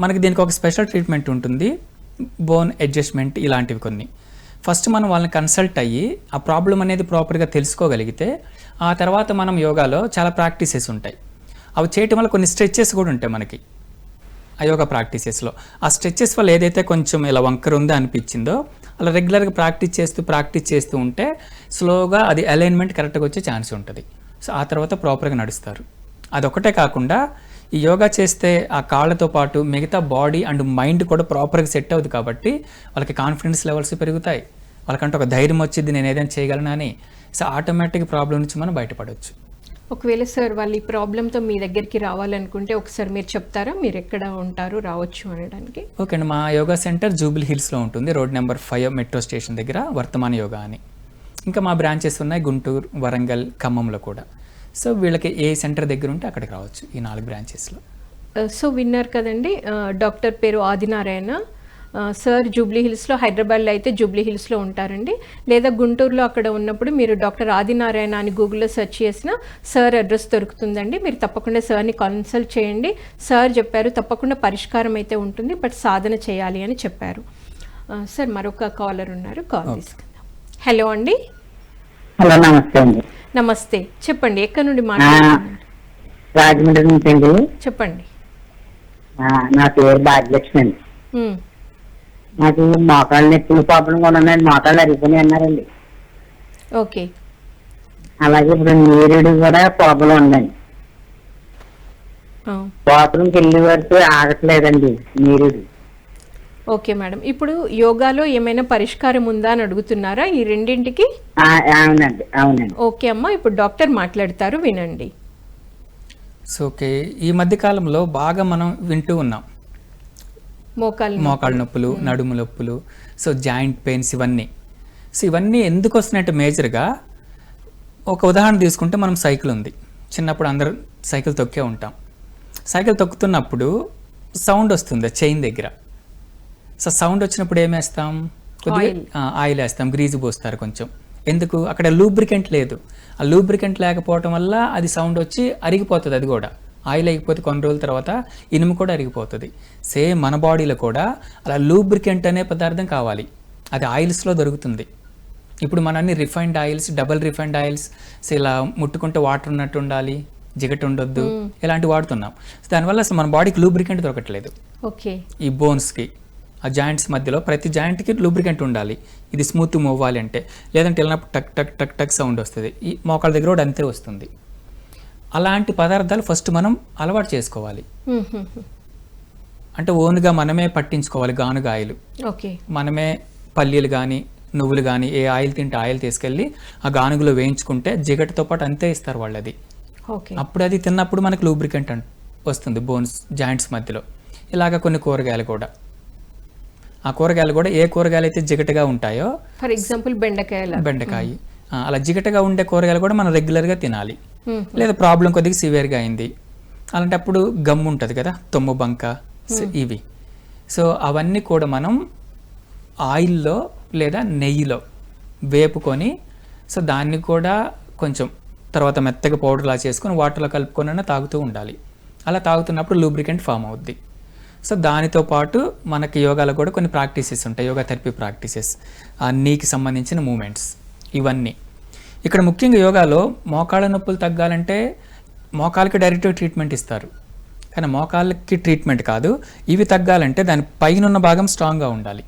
మనకి దీనికి ఒక స్పెషల్ ట్రీట్మెంట్ ఉంటుంది, బోన్ అడ్జస్ట్మెంట్ ఇలాంటివి కొన్ని. ఫస్ట్ మనం వాళ్ళని కన్సల్ట్ అయ్యి ఆ ప్రాబ్లం అనేది ప్రాపర్గా తెలుసుకోగలిగితే ఆ తర్వాత మనం యోగాలో చాలా ప్రాక్టీసెస్ ఉంటాయి. అవి చేయటం వల్ల కొన్ని స్ట్రెచెస్ కూడా ఉంటాయి మనకి ఆ యోగా ప్రాక్టీసెస్లో. ఆ స్ట్రెచెస్ వల్ల ఏదైతే కొంచెం ఇలా వంకర ఉందో అనిపించిందో అలా రెగ్యులర్గా ప్రాక్టీస్ చేస్తూ ఉంటే స్లోగా అది అలైన్మెంట్ కరెక్ట్గా వచ్చే ఛాన్స్ ఉంటుంది. సో ఆ తర్వాత ప్రాపర్గా నడుస్తారు. అదొకటే కాకుండా ఈ యోగా చేస్తే ఆ కాళ్ళతో పాటు మిగతా బాడీ అండ్ మైండ్ కూడా ప్రాపర్గా సెట్ అవుతుంది కాబట్టి వాళ్ళకి కాన్ఫిడెన్స్ లెవెల్స్ పెరుగుతాయి, వాళ్ళకంటే ఒక ధైర్యం వచ్చింది నేను ఏదైనా చేయగలను అని. సో ఆటోమేటిక్ ప్రాబ్లం నుంచి మనం బయటపడవచ్చు. ఒకవేళ సార్ వాళ్ళు ఈ ప్రాబ్లంతో మీ దగ్గరికి రావాలనుకుంటే ఒకసారి మీరు చెప్తారా, మీరు ఎక్కడ ఉంటారు రావచ్చు అనడానికి? ఓకే అండి, మా యోగా సెంటర్ జూబ్లీ హిల్స్లో ఉంటుంది, రోడ్ నెంబర్ 5 మెట్రో స్టేషన్ దగ్గర, వర్తమాన యోగా అని. ఇంకా మా బ్రాంచెస్ ఉన్నాయి గుంటూరు, వరంగల్, ఖమ్మంలో కూడా. సో వీళ్ళకి ఏ సెంటర్ దగ్గర ఉంటే అక్కడికి రావచ్చు ఈ 4 బ్రాంచెస్లో. సో విన్నారు కదండి, డాక్టర్ పేరు ఆదినారాయణ సార్. జూబ్లీ హిల్స్లో, హైదరాబాద్లో అయితే జూబ్లీ హిల్స్లో ఉంటారండి, లేదా గుంటూరులో అక్కడ ఉన్నప్పుడు మీరు డాక్టర్ ఆదినారాయణ అని గూగుల్లో సెర్చ్ చేసిన సార్ అడ్రస్ దొరుకుతుందండి. మీరు తప్పకుండా సార్ని కన్సల్ట్ చేయండి. సార్ చెప్పారు తప్పకుండా పరిష్కారం అయితే ఉంటుంది, బట్ సాధన చేయాలి అని చెప్పారు. సార్ మరొక కాలర్ ఉన్నారు, కాల్ తీసుకుందాం. హలో అండి. హలో, నమస్తే అండి. నమస్తే, చెప్పండి ఎక్కడి నుండి మాట్లాడుతున్నారు? రాజమండ్రి నుంచి అండి. చెప్పండి. నా పేరు భాగ్యలక్ష్మి అండి. నాకు మోకాళ్ళ నొప్పులు ప్రాబ్లం కూడా ఉన్నాయండి, మోకాళ్ళు అరిగిపోయి అన్నారండి. ఓకే. అలాగే ఇప్పుడు నీరుడు కూడా ప్రాబ్లం ఉందండి, బాత్రూమ్కి వెళ్ళే వరకు ఆగట్లేదండి నీరుడు. ఓకే మేడం, ఇప్పుడు యోగాలో ఏమైనా పరిష్కారం ఉందా అని అడుగుతున్నారా ఈ రెండింటికి? అవునండి, అవునండి. ఓకే అమ్మా, ఇప్పుడు డాక్టర్ మాట్లాడతారు, వినండి. సో ఓకే, ఈ మధ్య కాలంలో బాగా మనం వింటూ ఉన్నాం మోకాళ్ళ నొప్పులు, నడుము నొప్పులు, సో జాయింట్ పెయిన్స్ ఇవన్నీ. సో ఇవన్నీ ఎందుకు వస్తున్నాయంటే మేజర్గా ఒక ఉదాహరణ తీసుకుంటే మనం సైకిల్ ఉంది, చిన్నప్పుడు అందరూ సైకిల్ తొక్కే ఉంటాం. సైకిల్ తొక్కుతున్నప్పుడు సౌండ్ వస్తుంది చైన్ దగ్గర. సో సౌండ్ వచ్చినప్పుడు ఏం వేస్తాం? కొద్దిగా ఆయిల్ వేస్తాం, గ్రీజు పోస్తారు కొంచెం. ఎందుకు? అక్కడ లూబ్రికెంట్ లేదు. ఆ లూబ్రికెంట్ లేకపోవటం వల్ల అది సౌండ్ వచ్చి అరిగిపోతుంది. అది కూడా ఆయిల్ అయిపోతే కొన్ని రోజుల తర్వాత ఇనుము కూడా అరిగిపోతుంది. సేమ్ మన బాడీలో కూడా అలా లూబ్రికెంట్ అనే పదార్థం కావాలి, అది ఆయిల్స్లో దొరుకుతుంది. ఇప్పుడు మన అన్ని refined oils, double refined oils, so ఇలా ముట్టుకుంటే వాటర్ ఉన్నట్టు ఉండాలి, జిగట ఉండొద్దు, ఇలాంటివి వాడుతున్నాం. దానివల్ల అసలు మన బాడీకి లూబ్రికెంట్ దొరకట్లేదు. ఓకే. ఈ బోన్స్కి, ఆ జాయింట్స్ మధ్యలో ప్రతి జాయింట్కి లూబ్రికెంట్ ఉండాలి, ఇది స్మూత్ మూవ్ అవ్వాలి అంటే. లేదంటే వెళ్ళినప్పుడు టక్ టక్ టక్ టక్ సౌండ్ వస్తుంది. ఈ మోకాళ్ళ దగ్గర కూడా అంతే వస్తుంది. అలాంటి పదార్థాలు ఫస్ట్ మనం అలవాటు చేసుకోవాలి. అంటే ఓన్గా మనమే పట్టించుకోవాలి గానుగా ఆయిల్. ఓకే. మనమే పల్లీలు కానీ నువ్వులు కానీ ఏ ఆయిల్ తింటే ఆయిల్ తీసుకెళ్ళి ఆ గానుగులో వేయించుకుంటే జిగటతో పాటు అంతే ఇస్తారు వాళ్ళు. అది అప్పుడు అది తిన్నప్పుడు మనకు లూబ్రికెంట్ వస్తుంది బోన్స్ జాయింట్స్ మధ్యలో. ఇలాగ కొన్ని కూరగాయలు కూడా, ఆ కూరగాయలు కూడా ఏ కూరగాయలు అయితే జిగటగా ఉంటాయో, ఫర్ ఎగ్జాంపుల్ బెండకాయ, అలా జిగటగా ఉండే కూరగాయలు కూడా మనం రెగ్యులర్గా తినాలి. లేదా ప్రాబ్లం కొద్దిగా సివియర్గా అయింది అలాంటప్పుడు గమ్ ఉంటుంది కదా, తొమ్ము బంక, ఇవి. సో అవన్నీ కూడా మనం ఆయిల్లో లేదా నెయ్యిలో వేపుకొని, సో దాన్ని కూడా కొంచెం తర్వాత మెత్తగా పౌడర్లా చేసుకొని వాటర్లో కలుపుకొని తాగుతూ ఉండాలి. అలా తాగుతున్నప్పుడు లూబ్రికెంట్ ఫామ్ అవుద్ది. సో దానితో పాటు మనకి యోగాలో కూడా కొన్ని ప్రాక్టీసెస్ ఉంటాయి, యోగా థెరపీ ప్రాక్టీసెస్, ఆ నీకి సంబంధించిన మూమెంట్స్ ఇవన్నీ. ఇక్కడ ముఖ్యంగా యోగాలో మోకాళ్ళ నొప్పులు తగ్గాలంటే మోకాళ్ళకి డైరెక్ట్గా ట్రీట్మెంట్ ఇస్తారు, కానీ మోకాళ్ళకి ట్రీట్మెంట్ కాదు. ఇవి తగ్గాలంటే దాని పైన ఉన్న భాగం స్ట్రాంగ్గా ఉండాలి.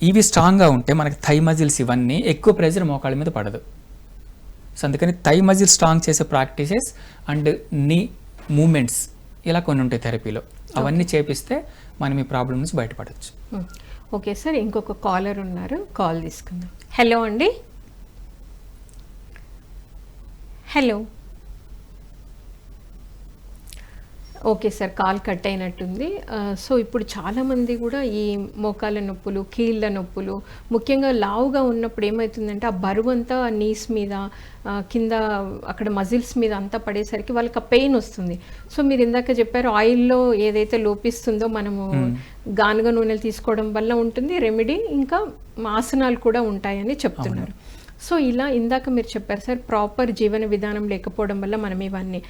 ఇవి స్ట్రాంగ్గా ఉంటే మనకి థై మజిల్స్ ఇవన్నీ ఎక్కువ ప్రెజర్ మోకాళ్ళ మీద పడదు. సో అందుకని థై మజిల్ స్ట్రాంగ్ చేసే ప్రాక్టీసెస్ అండ్ నీ మూమెంట్స్ ఇలా కొన్ని ఉంటాయి థెరపీలో. అవన్నీ చేపిస్తే మనం ఈ ప్రాబ్లం నుంచి బయటపడవచ్చు. ఓకే సార్, ఇంకొక కాలర్ ఉన్నారు, కాల్ తీసుకుందాం. హలో అండి. Hello okay sir, call cut అయినట్టుంది. సో ఇప్పుడు చాలామంది కూడా ఈ మోకాళ్ళ నొప్పులు, కీళ్ళ నొప్పులు, ముఖ్యంగా లావుగా ఉన్నప్పుడు ఏమవుతుందంటే ఆ బరువు అంతా నీస్ మీద, కింద అక్కడ మజిల్స్ మీద అంతా పడేసరికి వాళ్ళకి ఆ పెయిన్ వస్తుంది. సో మీరు ఇందాక చెప్పారు ఆయిల్లో ఏదైతే లోపిస్తుందో మనము గానుగ నూనెలు తీసుకోవడం వల్ల ఉంటుంది రెమెడీ, ఇంకా ఆసనాలు కూడా ఉంటాయని చెప్తున్నారు. సో ఇలా ఇందాక మీరు చెప్పారు సార్, ప్రాపర్ జీవన విధానం లేకపోవడం వల్ల మనం ఇవన్నీ,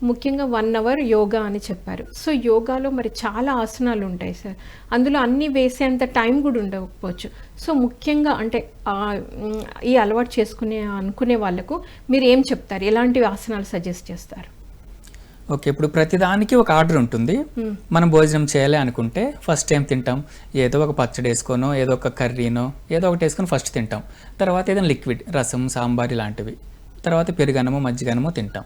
ముఖ్యంగా 1 అవర్ యోగా అని చెప్పారు. సో యోగాలో మరి చాలా ఆసనాలు ఉంటాయి సార్, అందులో అన్నీ వేసేంత టైం కూడా ఉండకపోవచ్చు. సో ముఖ్యంగా అంటే ఈ అలవాటు అనుకునే వాళ్ళకు మీరు ఏం చెప్తారు, ఎలాంటి ఆసనాలు సజెస్ట్ చేస్తారు? ఓకే, ఇప్పుడు ప్రతిదానికి ఒక ఆర్డర్ ఉంటుంది. మనం భోజనం చేయాలి అనుకుంటే ఫస్ట్ టైం తింటాం, ఏదో ఒక పచ్చడి వేసుకోనో, ఏదో ఒక కర్రీనో, ఏదో ఒకటి వేసుకొని ఫస్ట్ తింటాం. తర్వాత ఏదైనా లిక్విడ్, రసం, సాంబార్ ఇలాంటివి, తర్వాత పెరుగన్నమో మజ్జిగన్నమో తింటాం.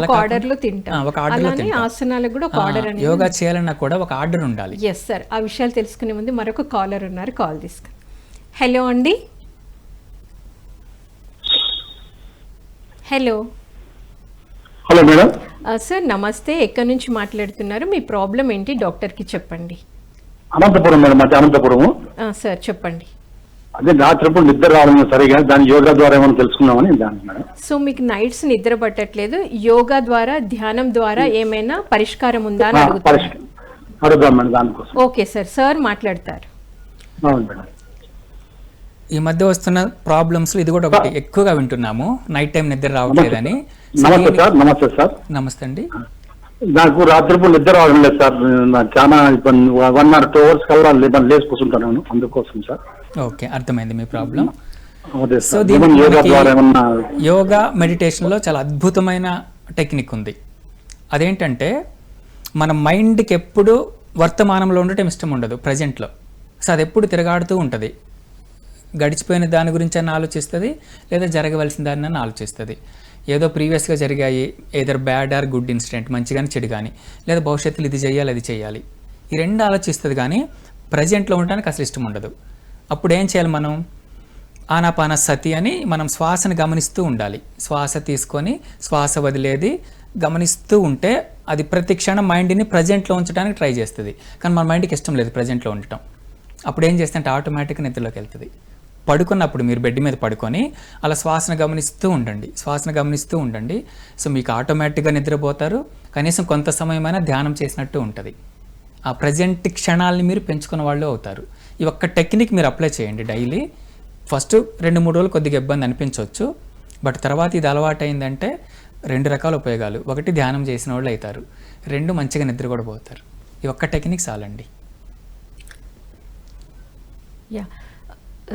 ఒక ఆర్డర్లో తింటాం. ఒక ఆర్డర్లో తింటాం. ఆసనాలకు కూడా ఒక ఆర్డర్ అనేది, యోగా చేయాలన్నా కూడా ఒక ఆర్డర్ ఉండాలి. ఎస్ సార్, ఆ విషయాలు తెలుసుకునే ముందు మరొక కాలర్ ఉన్నారు, కాల్ తీసుకుని. హలో అండి. Hello hello madam. సార్ నమస్తే, ఎక్కడి నుంచి మాట్లాడుతున్నారు, మీ ప్రాబ్లం ఏంటి డాక్టర్కి చెప్పండి. అనంతపురం మేడం, అంటే అనంతపురము. సార్ చెప్పండి. అదే రాత్రిప్పుడు నిద్ర రావడం సరిగా, దాని యోగా ద్వారా ఏమైనా తెలుసుకుందామని దాని మేడం. సో మీకు నైట్స్ నిద్ర పట్టట్లేదు, యోగా ద్వారా, ధ్యానం ద్వారా ఏమైనా పరిష్కారం ఉందా అని అడుగుదాం మేడం దానికోసం. ఓకే సార్, సార్ మాట్లాడతారు. అవును మేడం. ఈ మధ్య వస్తున్న ప్రాబ్లమ్స్ ఇది కూడా ఒకటి ఎక్కువగా వింటున్నాము, నైట్ టైం నిద్ర రావట్లేదని. నమస్తే సార్. నమస్తే సార్. నమస్తే అండి. నాకు రాత్రిప్పుడు నిద్ర రావడం లేదు సార్, నాకు చాలా ఇబ్బంది. 1 or 2 hours కల్లా లేచి కూర్చుంటాను, అందుకోసం సార్. ఓకే, అర్థమైంది మీ ప్రాబ్లం. సో దీనికి యోగా మెడిటేషన్లో చాలా అద్భుతమైన టెక్నిక్ ఉంది. అదేంటంటే మన మైండ్కి ఎప్పుడు వర్తమానంలో ఉండటం ఇష్టం ఉండదు, ప్రజెంట్లో. సో అది ఎప్పుడు తిరగాడుతూ ఉంటుంది, గడిచిపోయిన దాని గురించి అని ఆలోచిస్తుంది, లేదా జరగవలసిన దాన్ని అని ఆలోచిస్తుంది. ఏదో ప్రీవియస్గా జరిగాయి, either bad or good incident, మంచి కానీ చెడు కానీ, లేదా భవిష్యత్తులో ఇది చేయాలి అది చేయాలి, ఈ రెండు ఆలోచిస్తుంది. కానీ ప్రజెంట్లో ఉండడానికి అసలు ఇష్టం ఉండదు. అప్పుడు ఏం చేయాలి మనం? ఆనాపాన సతి అని మనం శ్వాసను గమనిస్తూ ఉండాలి. శ్వాస తీసుకొని శ్వాస వదిలేది గమనిస్తూ ఉంటే అది ప్రతి క్షణం మైండ్ని ప్రజెంట్లో ఉంచడానికి ట్రై చేస్తుంది. కానీ మన మైండ్కి ఇష్టం లేదు ప్రజెంట్లో ఉండటం. అప్పుడు ఏం చేస్తే ఆటోమేటిక్గా నిద్రలోకి వెళ్తుంది. పడుకున్నప్పుడు మీరు బెడ్ మీద పడుకొని అలా శ్వాసను గమనిస్తూ ఉండండి, శ్వాసను గమనిస్తూ ఉండండి. సో మీకు ఆటోమేటిక్గా నిద్రపోతారు. కనీసం కొంత సమయమైనా ధ్యానం చేసినట్టు ఉంటుంది. ఆ ప్రజెంట్ క్షణాలని మీరు పెంచుకున్న వాళ్ళు అవుతారు. ఈ ఒక్క టెక్నిక్ మీరు అప్లై చేయండి డైలీ. ఫస్ట్ 2-3 రోజులు కొద్దిగా ఇబ్బంది అనిపించవచ్చు, బట్ తర్వాత ఇది అలవాటు అయిందంటే 2 రకాల ఉపయోగాలు. 1 ధ్యానం చేసిన వాళ్ళు అవుతారు, 2 మంచిగా నిద్ర కూడా పోతారు. ఈ ఒక్క టెక్నిక్ చాలండి. యా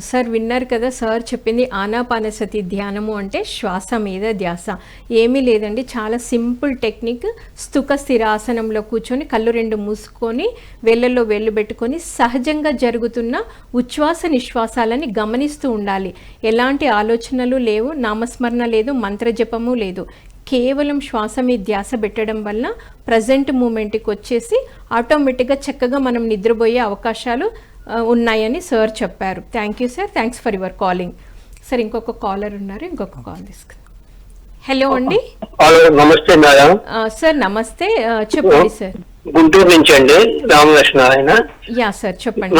సార్, విన్నారు కదా సార్ చెప్పింది. ఆనాపానసతి ధ్యానము అంటే శ్వాస మీద ధ్యాస, ఏమీ లేదండి, చాలా సింపుల్ టెక్నిక్. స్థుక స్థిరాసనంలో కూర్చొని కళ్ళు 2 మూసుకొని వేళ్ళల్లో వేళ్ళు పెట్టుకొని సహజంగా జరుగుతున్న ఉచ్ఛ్వాస నిశ్వాసాలని గమనిస్తూ ఉండాలి. ఎలాంటి ఆలోచనలు లేవు, నామస్మరణ లేదు, మంత్రజపము లేదు. కేవలం శ్వాస మీద ధ్యాస పెట్టడం వల్ల ప్రజెంట్ మూమెంట్కి వచ్చేసి ఆటోమేటిక్గా చక్కగా మనం నిద్రపోయే అవకాశాలు ఉన్నాయని సార్ చెప్పారు. Thank you sir, thanks for your calling. Sir ఇంకొక కాలర్ ఉన్నారు, ఇంకొక కాల్ తీసుకుందాం. హలో అండి. నమస్తే మేడం. సార్ నమస్తే, చెప్పండి సార్. గుంటూరు నుంచి అండి, రామలక్ష్మణ. యా సార్ చెప్పండి.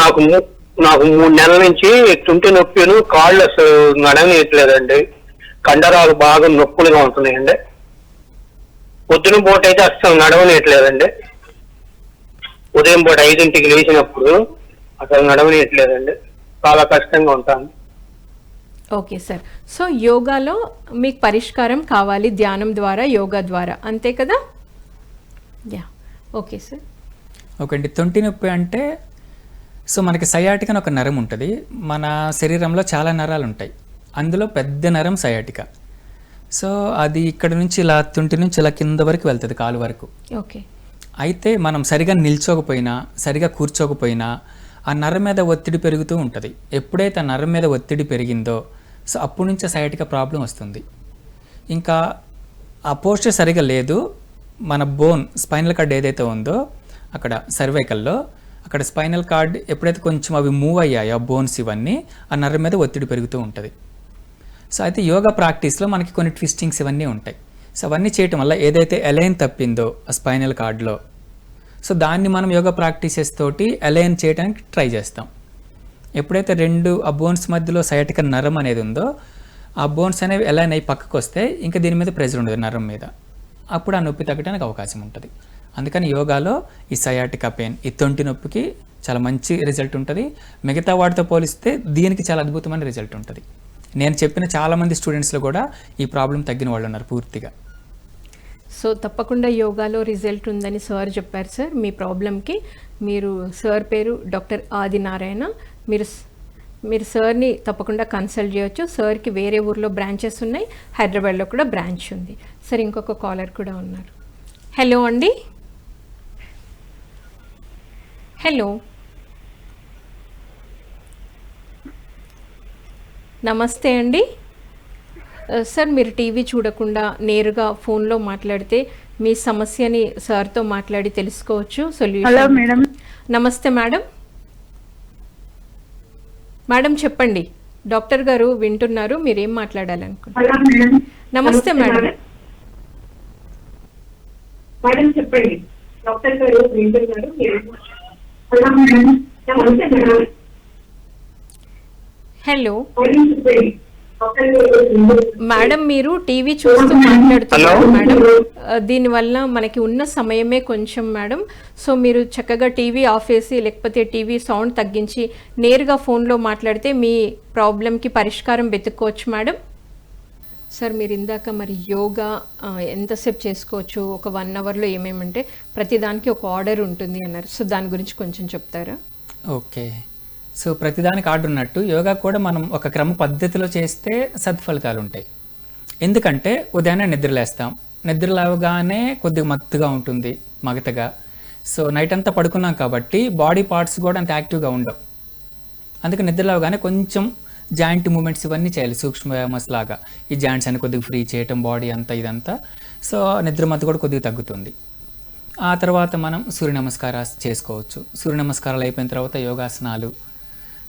నాకు 3 నెలల నుంచి తుంటి నొప్పిను, కాళ్ళు అసలు నడవనీయట్లేదండి, కండరాలు బాగా నొప్పులుగా ఉంటున్నాయండి. పొద్దున పూట అయితే అసలు నడవనీయట్లేదండి. ఉదయం పూట 5ంటికి లేచినప్పుడు అసలు నడవనీయట్లేదండి, చాలా కష్టంగా ఉంటాను. ఓకే సార్, సో యోగాలో మీకు పరిష్కారం కావాలి ధ్యానం ద్వారా, యోగా ద్వారా, అంతే కదా? Yeah okay sir. ఓకే అండి. తొంటి నొప్పి అంటే సో మనకి సయాటిక అని ఒక నరం ఉంటుంది. మన శరీరంలో చాలా నరాలు ఉంటాయి, అందులో పెద్ద నరం సయాటిక. సో అది ఇక్కడ నుంచి ఇలా తుంటి నుంచి ఇలా కింద వరకు వెళ్తుంది, కాలు వరకు. ఓకే. అయితే మనం సరిగా నిల్చోకపోయినా, సరిగా కూర్చోకపోయినా ఆ నరం మీద ఒత్తిడి పెరుగుతూ ఉంటుంది. ఎప్పుడైతే ఆ నరం మీద ఒత్తిడి పెరిగిందో సో అప్పటి నుంచే సయాటిక ప్రాబ్లం వస్తుంది. ఇంకా ఆ పోస్చర్ సరిగా లేదు, మన బోన్ స్పైనల్ కార్డ్ ఏదైతే ఉందో అక్కడ సర్వైకల్లో, అక్కడ స్పైనల్ కార్డ్ ఎప్పుడైతే కొంచెం అవి మూవ్ అయ్యాయో బోన్స్ ఇవన్నీ, ఆ నరం మీద ఒత్తిడి పెరుగుతూ ఉంటుంది. సో అయితే యోగా ప్రాక్టీస్లో మనకి కొన్ని ట్విస్టింగ్స్ ఇవన్నీ ఉంటాయి. సో అవన్నీ చేయటం వల్ల ఏదైతే ఎలైన్ తప్పిందో ఆ స్పైనల్ కార్డ్లో సో దాన్ని మనం యోగా ప్రాక్టీసెస్ తోటి అలైన్ చేయడానికి ట్రై చేస్తాం. ఎప్పుడైతే ఆ బోన్స్ మధ్యలో సయాటిక నరం అనేది ఉందో ఆ బోన్స్ అనేవి అలైన్ అయ్యి పక్కకు వస్తే ఇంకా దీని మీద ప్రెజర్ ఉండదు నరం మీద, అప్పుడు ఆ నొప్పి తగ్గడానికి అవకాశం ఉంటుంది. అందుకని యోగాలో ఈ సయాటికా పెయిన్, ఈ తొంటి నొప్పికి చాలా మంచి రిజల్ట్ ఉంటుంది. మిగతా వాటితో పోలిస్తే దీనికి చాలా అద్భుతమైన రిజల్ట్ ఉంటుంది. నేను చెప్పిన చాలామంది స్టూడెంట్స్లో కూడా ఈ ప్రాబ్లం తగ్గిన వాళ్ళు ఉన్నారు పూర్తిగా. సో తప్పకుండా యోగాలో రిజల్ట్ ఉందని సార్ చెప్పారు సార్ మీ ప్రాబ్లంకి. మీరు సార్ పేరు డాక్టర్ ఆదినారాయణ. మీరు సార్ని తప్పకుండా కన్సల్ట్ చేయొచ్చు. సార్కి వేరే ఊర్లో బ్రాంచెస్ ఉన్నాయి, హైదరాబాద్లో కూడా బ్రాంచ్ ఉంది. సార్ ఇంకొక కాలర్ కూడా ఉన్నారు. హలో అండి. హలో, నమస్తే అండి. సార్ మీరు టీవీ చూడకుండా నేరుగా ఫోన్లో మాట్లాడితే మీ సమస్యని సార్తో మాట్లాడి తెలుసుకోవచ్చు సొల్యూషన్. Hello madam. నమస్తే మేడం. మేడం చెప్పండి, డాక్టర్ గారు వింటున్నారు, మీరేం మాట్లాడాలనుకుంటున్నారు? Hello madam. నమస్తే మేడం. మేడం చెప్పండి, డాక్టర్ గారు వింటున్నారు. Hello madam. నమస్తే మేడం. హలో మేడం చెప్పండి, డాక్టర్ గారు వింటున్నారు. మేడం మీరు టీవీ చూస్తూ మాట్లాడుతున్నారు మేడం. దీనివల్ల మనకి ఉన్న సమయమే కొంచెం మేడం. సో మీరు చక్కగా టీవీ ఆఫ్ చేసి లేకపోతే టీవీ సౌండ్ తగ్గించి నేరుగా ఫోన్లో మాట్లాడితే మీ ప్రాబ్లంకి పరిష్కారం వెతుక్కోవచ్చు మేడం. సార్ మీరు ఇందాక మరి యోగా ఎంతసేపు చేసుకోవచ్చు, ఒక 1 అవర్లో ఏమేమంటే ప్రతిదానికి ఒక ఆర్డర్ ఉంటుంది అన్నారు. సో దాని గురించి కొంచెం చెప్తారా? ఓకే, సో ప్రతిదానికి ఆర్డర్ ఉన్నట్టు యోగా కూడా మనం ఒక క్రమ పద్ధతిలో చేస్తే సత్ఫలితాలు ఉంటాయి. ఎందుకంటే ఉదయాన్నే నిద్రలేస్తాం, నిద్ర లేవగానే కొద్దిగా మత్తుగా ఉంటుంది, మగతగా. సో నైట్ అంతా పడుకున్నాం కాబట్టి బాడీ పార్ట్స్ కూడా అంత యాక్టివ్గా ఉండవు. అందుకే నిద్ర లేవగానే కొంచెం జాయింట్ మూమెంట్స్ ఇవన్నీ చేయాలి, సూక్ష్మ వ్యాయామస్ లాగా. ఈ జాయింట్స్ అని కొద్దిగా ఫ్రీ చేయటం, బాడీ అంతా ఇదంతా. సో నిద్ర మత్తు కూడా కొద్దిగా తగ్గుతుంది. ఆ తర్వాత మనం సూర్య నమస్కారాలు చేసుకోవచ్చు. సూర్య నమస్కారాలు అయిపోయిన తర్వాత యోగాసనాలు.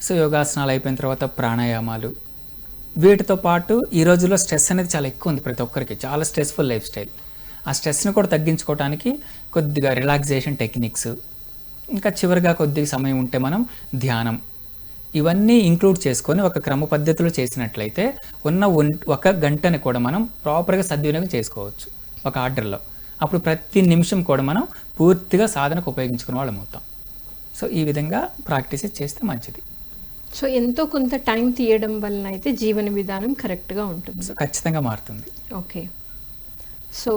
సో యోగాసనాలు అయిపోయిన తర్వాత ప్రాణాయామాలు. వీటితో పాటు ఈ రోజుల్లో స్ట్రెస్ అనేది చాలా ఎక్కువ ఉంది ప్రతి ఒక్కరికి, చాలా స్ట్రెస్ఫుల్ లైఫ్ స్టైల్. ఆ స్ట్రెస్ని కూడా తగ్గించుకోవడానికి కొద్దిగా రిలాక్సేషన్ టెక్నిక్స్, ఇంకా చివరిగా కొద్దిగా సమయం ఉంటే మనం ధ్యానం, ఇవన్నీ ఇంక్లూడ్ చేసుకొని ఒక క్రమ పద్ధతిలో చేసినట్లయితే ఉన్న 1 గంటని కూడా మనం ప్రాపర్గా సద్వినియోగం చేసుకోవచ్చు ఒక ఆర్డర్లో. అప్పుడు ప్రతి నిమిషం కూడా మనం పూర్తిగా సాధనకు ఉపయోగించుకునే వాళ్ళం అవుతాం. సో ఈ విధంగా ప్రాక్టీస్ చేస్తే మంచిది. సో ఎంతో కొంత టైం తీయడం వలన అయితే జీవన విధానం కరెక్ట్గా ఉంటుంది. సో ఖచ్చితంగా మారుతుంది. ఓకే. సో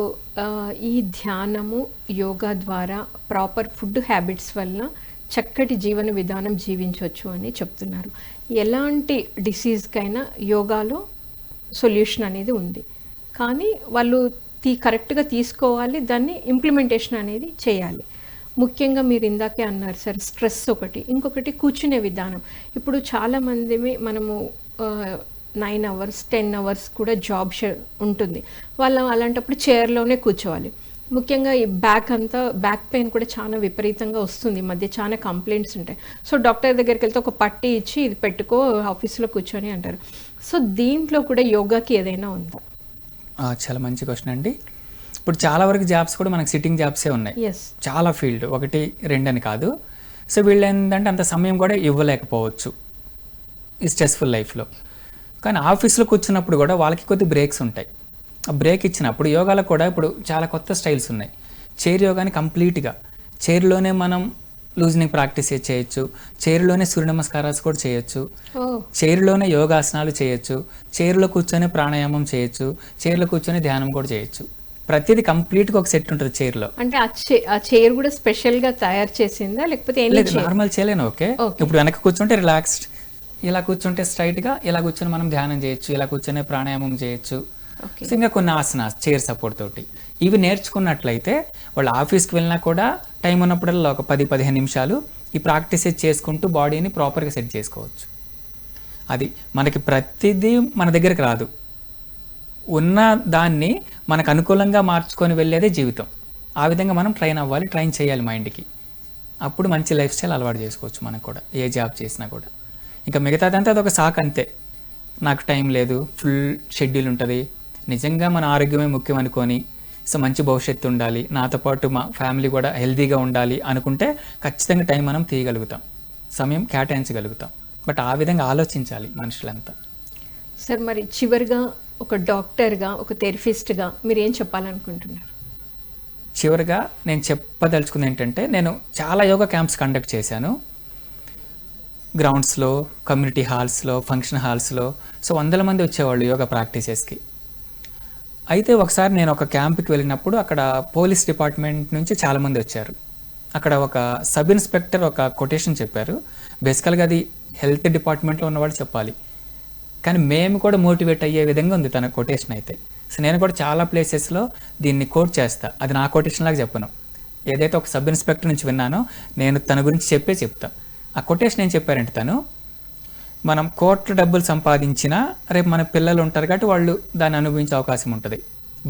ఈ ధ్యానము, యోగా ద్వారా ప్రాపర్ ఫుడ్ హ్యాబిట్స్ వల్ల చక్కటి జీవన విధానం జీవించవచ్చు అని చెప్తున్నారు. ఎలాంటి డిసీజ్కైనా యోగాలో సొల్యూషన్ అనేది ఉంది, కానీ వాళ్ళు కరెక్ట్గా తీసుకోవాలి, దాన్ని ఇంప్లిమెంటేషన్ అనేది చేయాలి. ముఖ్యంగా మీరు ఇందాకే అన్నారు సార్, స్ట్రెస్ ఒకటి, ఇంకొకటి కూర్చునే విధానం. ఇప్పుడు చాలామంది మనము 9 అవర్స్ 10 అవర్స్ కూడా జాబ్ ఉంటుంది, వాళ్ళు అలాంటప్పుడు చైర్లోనే కూర్చోవాలి. ముఖ్యంగా ఈ బ్యాక్ పెయిన్ కూడా చాలా విపరీతంగా వస్తుంది ఈ మధ్య, చాలా కంప్లైంట్స్ ఉంటాయి. సో డాక్టర్ దగ్గరికి వెళ్తే ఒక పట్టి ఇచ్చి ఇది పెట్టుకో ఆఫీస్లో కూర్చొని అంటారు. సో దీంట్లో కూడా యోగాకి ఏదైనా ఉందా? చాలా మంచి క్వశ్చన్ అండి. ఇప్పుడు చాలా వరకు జాబ్స్ కూడా మనకి సిట్టింగ్ జాబ్సే ఉన్నాయి. చాలా ఫీల్డ్ 1, 2 అని కాదు. సో వీళ్ళు ఏంటంటే అంత సమయం కూడా ఇవ్వలేకపోవచ్చు ఈ స్ట్రెస్ఫుల్ లైఫ్లో. కానీ ఆఫీస్లో కూర్చున్నప్పుడు కూడా వాళ్ళకి కొద్ది బ్రేక్స్ ఉంటాయి. ఆ బ్రేక్ ఇచ్చినప్పుడు యోగాలో కూడా ఇప్పుడు చాలా కొత్త స్టైల్స్ ఉన్నాయి. చైర్ యోగాని కంప్లీట్గా చైర్లోనే మనం లూజనింగ్ ప్రాక్టీస్ చేయొచ్చు, చైర్లోనే సూర్య నమస్కారాలు కూడా చేయొచ్చు, చైర్లోనే యోగాసనాలు చేయొచ్చు, చైర్లో కూర్చొని ప్రాణాయామం చేయొచ్చు, చైర్లో కూర్చొని ధ్యానం కూడా చేయొచ్చు. ప్రతిదీ కంప్లీట్గా ఒక సెట్ ఉంటుంది చైర్లో. అంటే ఆ చైర్ కూడా స్పెషల్గా తయారు చేసిందా లేకపోతే నార్మల్ చైర్లేనా? ఓకే. ఇప్పుడు వెనక కూర్చుంటే రిలాక్స్డ్, ఇలా కూర్చుంటే స్ట్రైట్గా, ఇలా కూర్చొని మనం ధ్యానం చేయొచ్చు, ఇలా కూర్చొని ప్రాణాయామం చేయొచ్చు. ఇంకా కొన్ని ఆసనాస్ చైర్ సపోర్ట్ తోటి ఇవి నేర్చుకున్నట్లయితే వాళ్ళు ఆఫీస్కి వెళ్ళినా కూడా టైం ఉన్నప్పుడల్లా ఒక 10-15 నిమిషాలు ఈ ప్రాక్టీస్ చేసుకుంటూ బాడీని ప్రాపర్గా సెట్ చేసుకోవచ్చు. అది మనకి ప్రతిదీ మన దగ్గరికి రాదు, ఉన్న దాన్ని మనకు అనుకూలంగా మార్చుకొని వెళ్ళేదే జీవితం. ఆ విధంగా మనం ట్రైన్ చేయాలి మైండ్కి. అప్పుడు మంచి లైఫ్ స్టైల్ అలవాటు చేసుకోవచ్చు మనకు కూడా, ఏ జాబ్ చేసినా కూడా. ఇంకా మిగతాదంతా అదొక సాక్ అంతే. నాకు టైం లేదు, ఫుల్ షెడ్యూల్ ఉంటుంది, నిజంగా మన ఆరోగ్యమే ముఖ్యం అనుకొని సో మంచి భవిష్యత్తు ఉండాలి, నాతో పాటు మా ఫ్యామిలీ కూడా హెల్తీగా ఉండాలి అనుకుంటే ఖచ్చితంగా టైం మనం తీయగలుగుతాం, సమయం కేటాయించగలుగుతాం. బట్ ఆ విధంగా ఆలోచించాలి మనుషులంతా. సార్ మరి చివరిగా ఒక డాక్టర్గా, ఒక థెరపిస్ట్గా మీరు ఏం చెప్పాలనుకుంటున్నారు? చివరిగా నేను చెప్పదలుచుకుంది ఏంటంటే, నేను చాలా యోగా క్యాంప్స్ కండక్ట్ చేశాను. గ్రౌండ్స్లో, కమ్యూనిటీ హాల్స్లో, ఫంక్షన్ హాల్స్లో. సో 100 మంది వచ్చేవాళ్ళు యోగా ప్రాక్టీసెస్కి. అయితే ఒకసారి నేను ఒక క్యాంప్కి వెళ్ళినప్పుడు అక్కడ పోలీస్ డిపార్ట్మెంట్ నుంచి చాలామంది వచ్చారు. అక్కడ ఒక సబ్ ఇన్స్పెక్టర్ ఒక కొటేషన్ చెప్పారు. బేసికల్గా అది హెల్త్ డిపార్ట్మెంట్లో ఉన్నవాళ్ళు చెప్పాలి, కానీ మేము కూడా మోటివేట్ అయ్యే విధంగా ఉంది తన కొటేషన్ అయితే. సో నేను కూడా చాలా ప్లేసెస్లో దీన్ని కోట్ చేస్తా. అది నా కొటేషన్ లాగా చెప్పను, ఏదైతే ఒక సబ్ ఇన్స్పెక్టర్ నుంచి విన్నానో నేను తన గురించి చెప్తా. ఆ కొటేషన్ ఏం చెప్పారంటే, తను మనం కోట్ల డబ్బులు సంపాదించినా రేపు మన పిల్లలు ఉంటారు కాబట్టి వాళ్ళు దాన్ని అనుభవించే అవకాశం ఉంటుంది.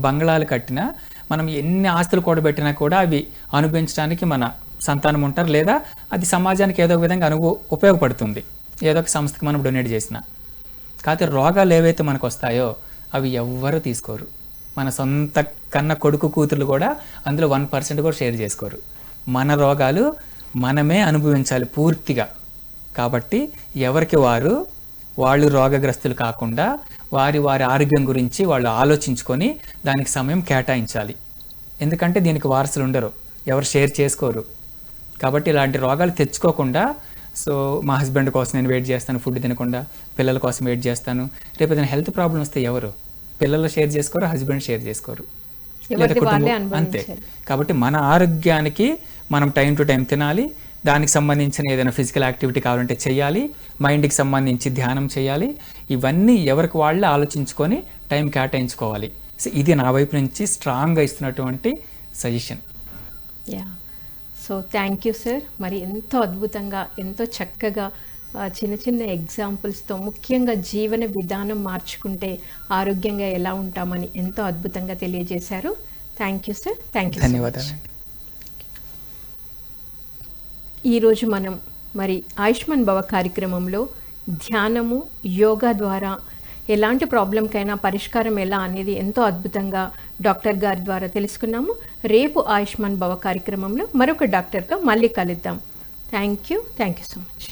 బంగ్లాలు కట్టినా, మనం ఎన్ని ఆస్తులు కూడబెట్టినా కూడా అవి అనుభవించడానికి మన సంతానం ఉంటారు, లేదా అది సమాజానికి ఏదో ఒక విధంగా ఉపయోగపడుతుంది, ఏదో ఒక సంస్థకి మనం డొనేట్ చేసిన. కాకపోతే రోగాలు ఏవైతే మనకు వస్తాయో అవి ఎవ్వరూ తీసుకోరు. మన సొంత కన్న కొడుకు కూతుర్లు కూడా అందులో 1% కూడా షేర్ చేసుకోరు. మన రోగాలు మనమే అనుభవించాలి పూర్తిగా. కాబట్టి ఎవరికి వాళ్ళు రోగగ్రస్తులు కాకుండా వారి ఆరోగ్యం గురించి వాళ్ళు ఆలోచించుకొని దానికి సమయం కేటాయించాలి. ఎందుకంటే దీనికి వారసులు ఉండరు, ఎవరు షేర్ చేసుకోరు. కాబట్టి ఇలాంటి రోగాలు తెచ్చుకోకుండా, సో మా హస్బెండ్ కోసం నేను వెయిట్ చేస్తాను, ఫుడ్ తినకుండా పిల్లల కోసం వెయిట్ చేస్తాను, రేపు ఏదైనా హెల్త్ ప్రాబ్లం వస్తే ఎవరు? పిల్లలు షేర్ చేసుకోరు, హస్బెండ్ షేర్ చేసుకోరు, లేదా కుటుంబం అంతే. కాబట్టి మన ఆరోగ్యానికి మనం టైం టు టైం తినాలి, దానికి సంబంధించిన ఏదైనా ఫిజికల్ యాక్టివిటీ కావాలంటే చేయాలి, మైండ్కి సంబంధించి ధ్యానం చేయాలి. ఇవన్నీ ఎవరికి వాళ్ళే ఆలోచించుకొని టైం కేటాయించుకోవాలి. సో ఇది నా వైపు నుంచి స్ట్రాంగ్గా ఇస్తున్నటువంటి suggestion. Yeah, so thank you sir. మరి ఎంతో అద్భుతంగా, ఎంతో చక్కగా చిన్న చిన్న ఎగ్జాంపుల్స్తో, ముఖ్యంగా జీవన విధానం మార్చుకుంటే ఆరోగ్యంగా ఎలా ఉంటామని ఎంతో అద్భుతంగా తెలియజేశారు. Thank you sir. Thank you. ధన్యవాదాలు. ఈరోజు మనం మరి ఆయుష్మాన్ భవ కార్యక్రమంలో ధ్యానము, యోగా ద్వారా ఎలాంటి ప్రాబ్లంకైనా పరిష్కారం ఎలా అనేది ఎంతో అద్భుతంగా డాక్టర్ గారి ద్వారా తెలుసుకున్నాము. రేపు ఆయుష్మాన్ భవ కార్యక్రమంలో మరొక డాక్టర్తో మళ్ళీ కలుద్దాం. Thank you so much.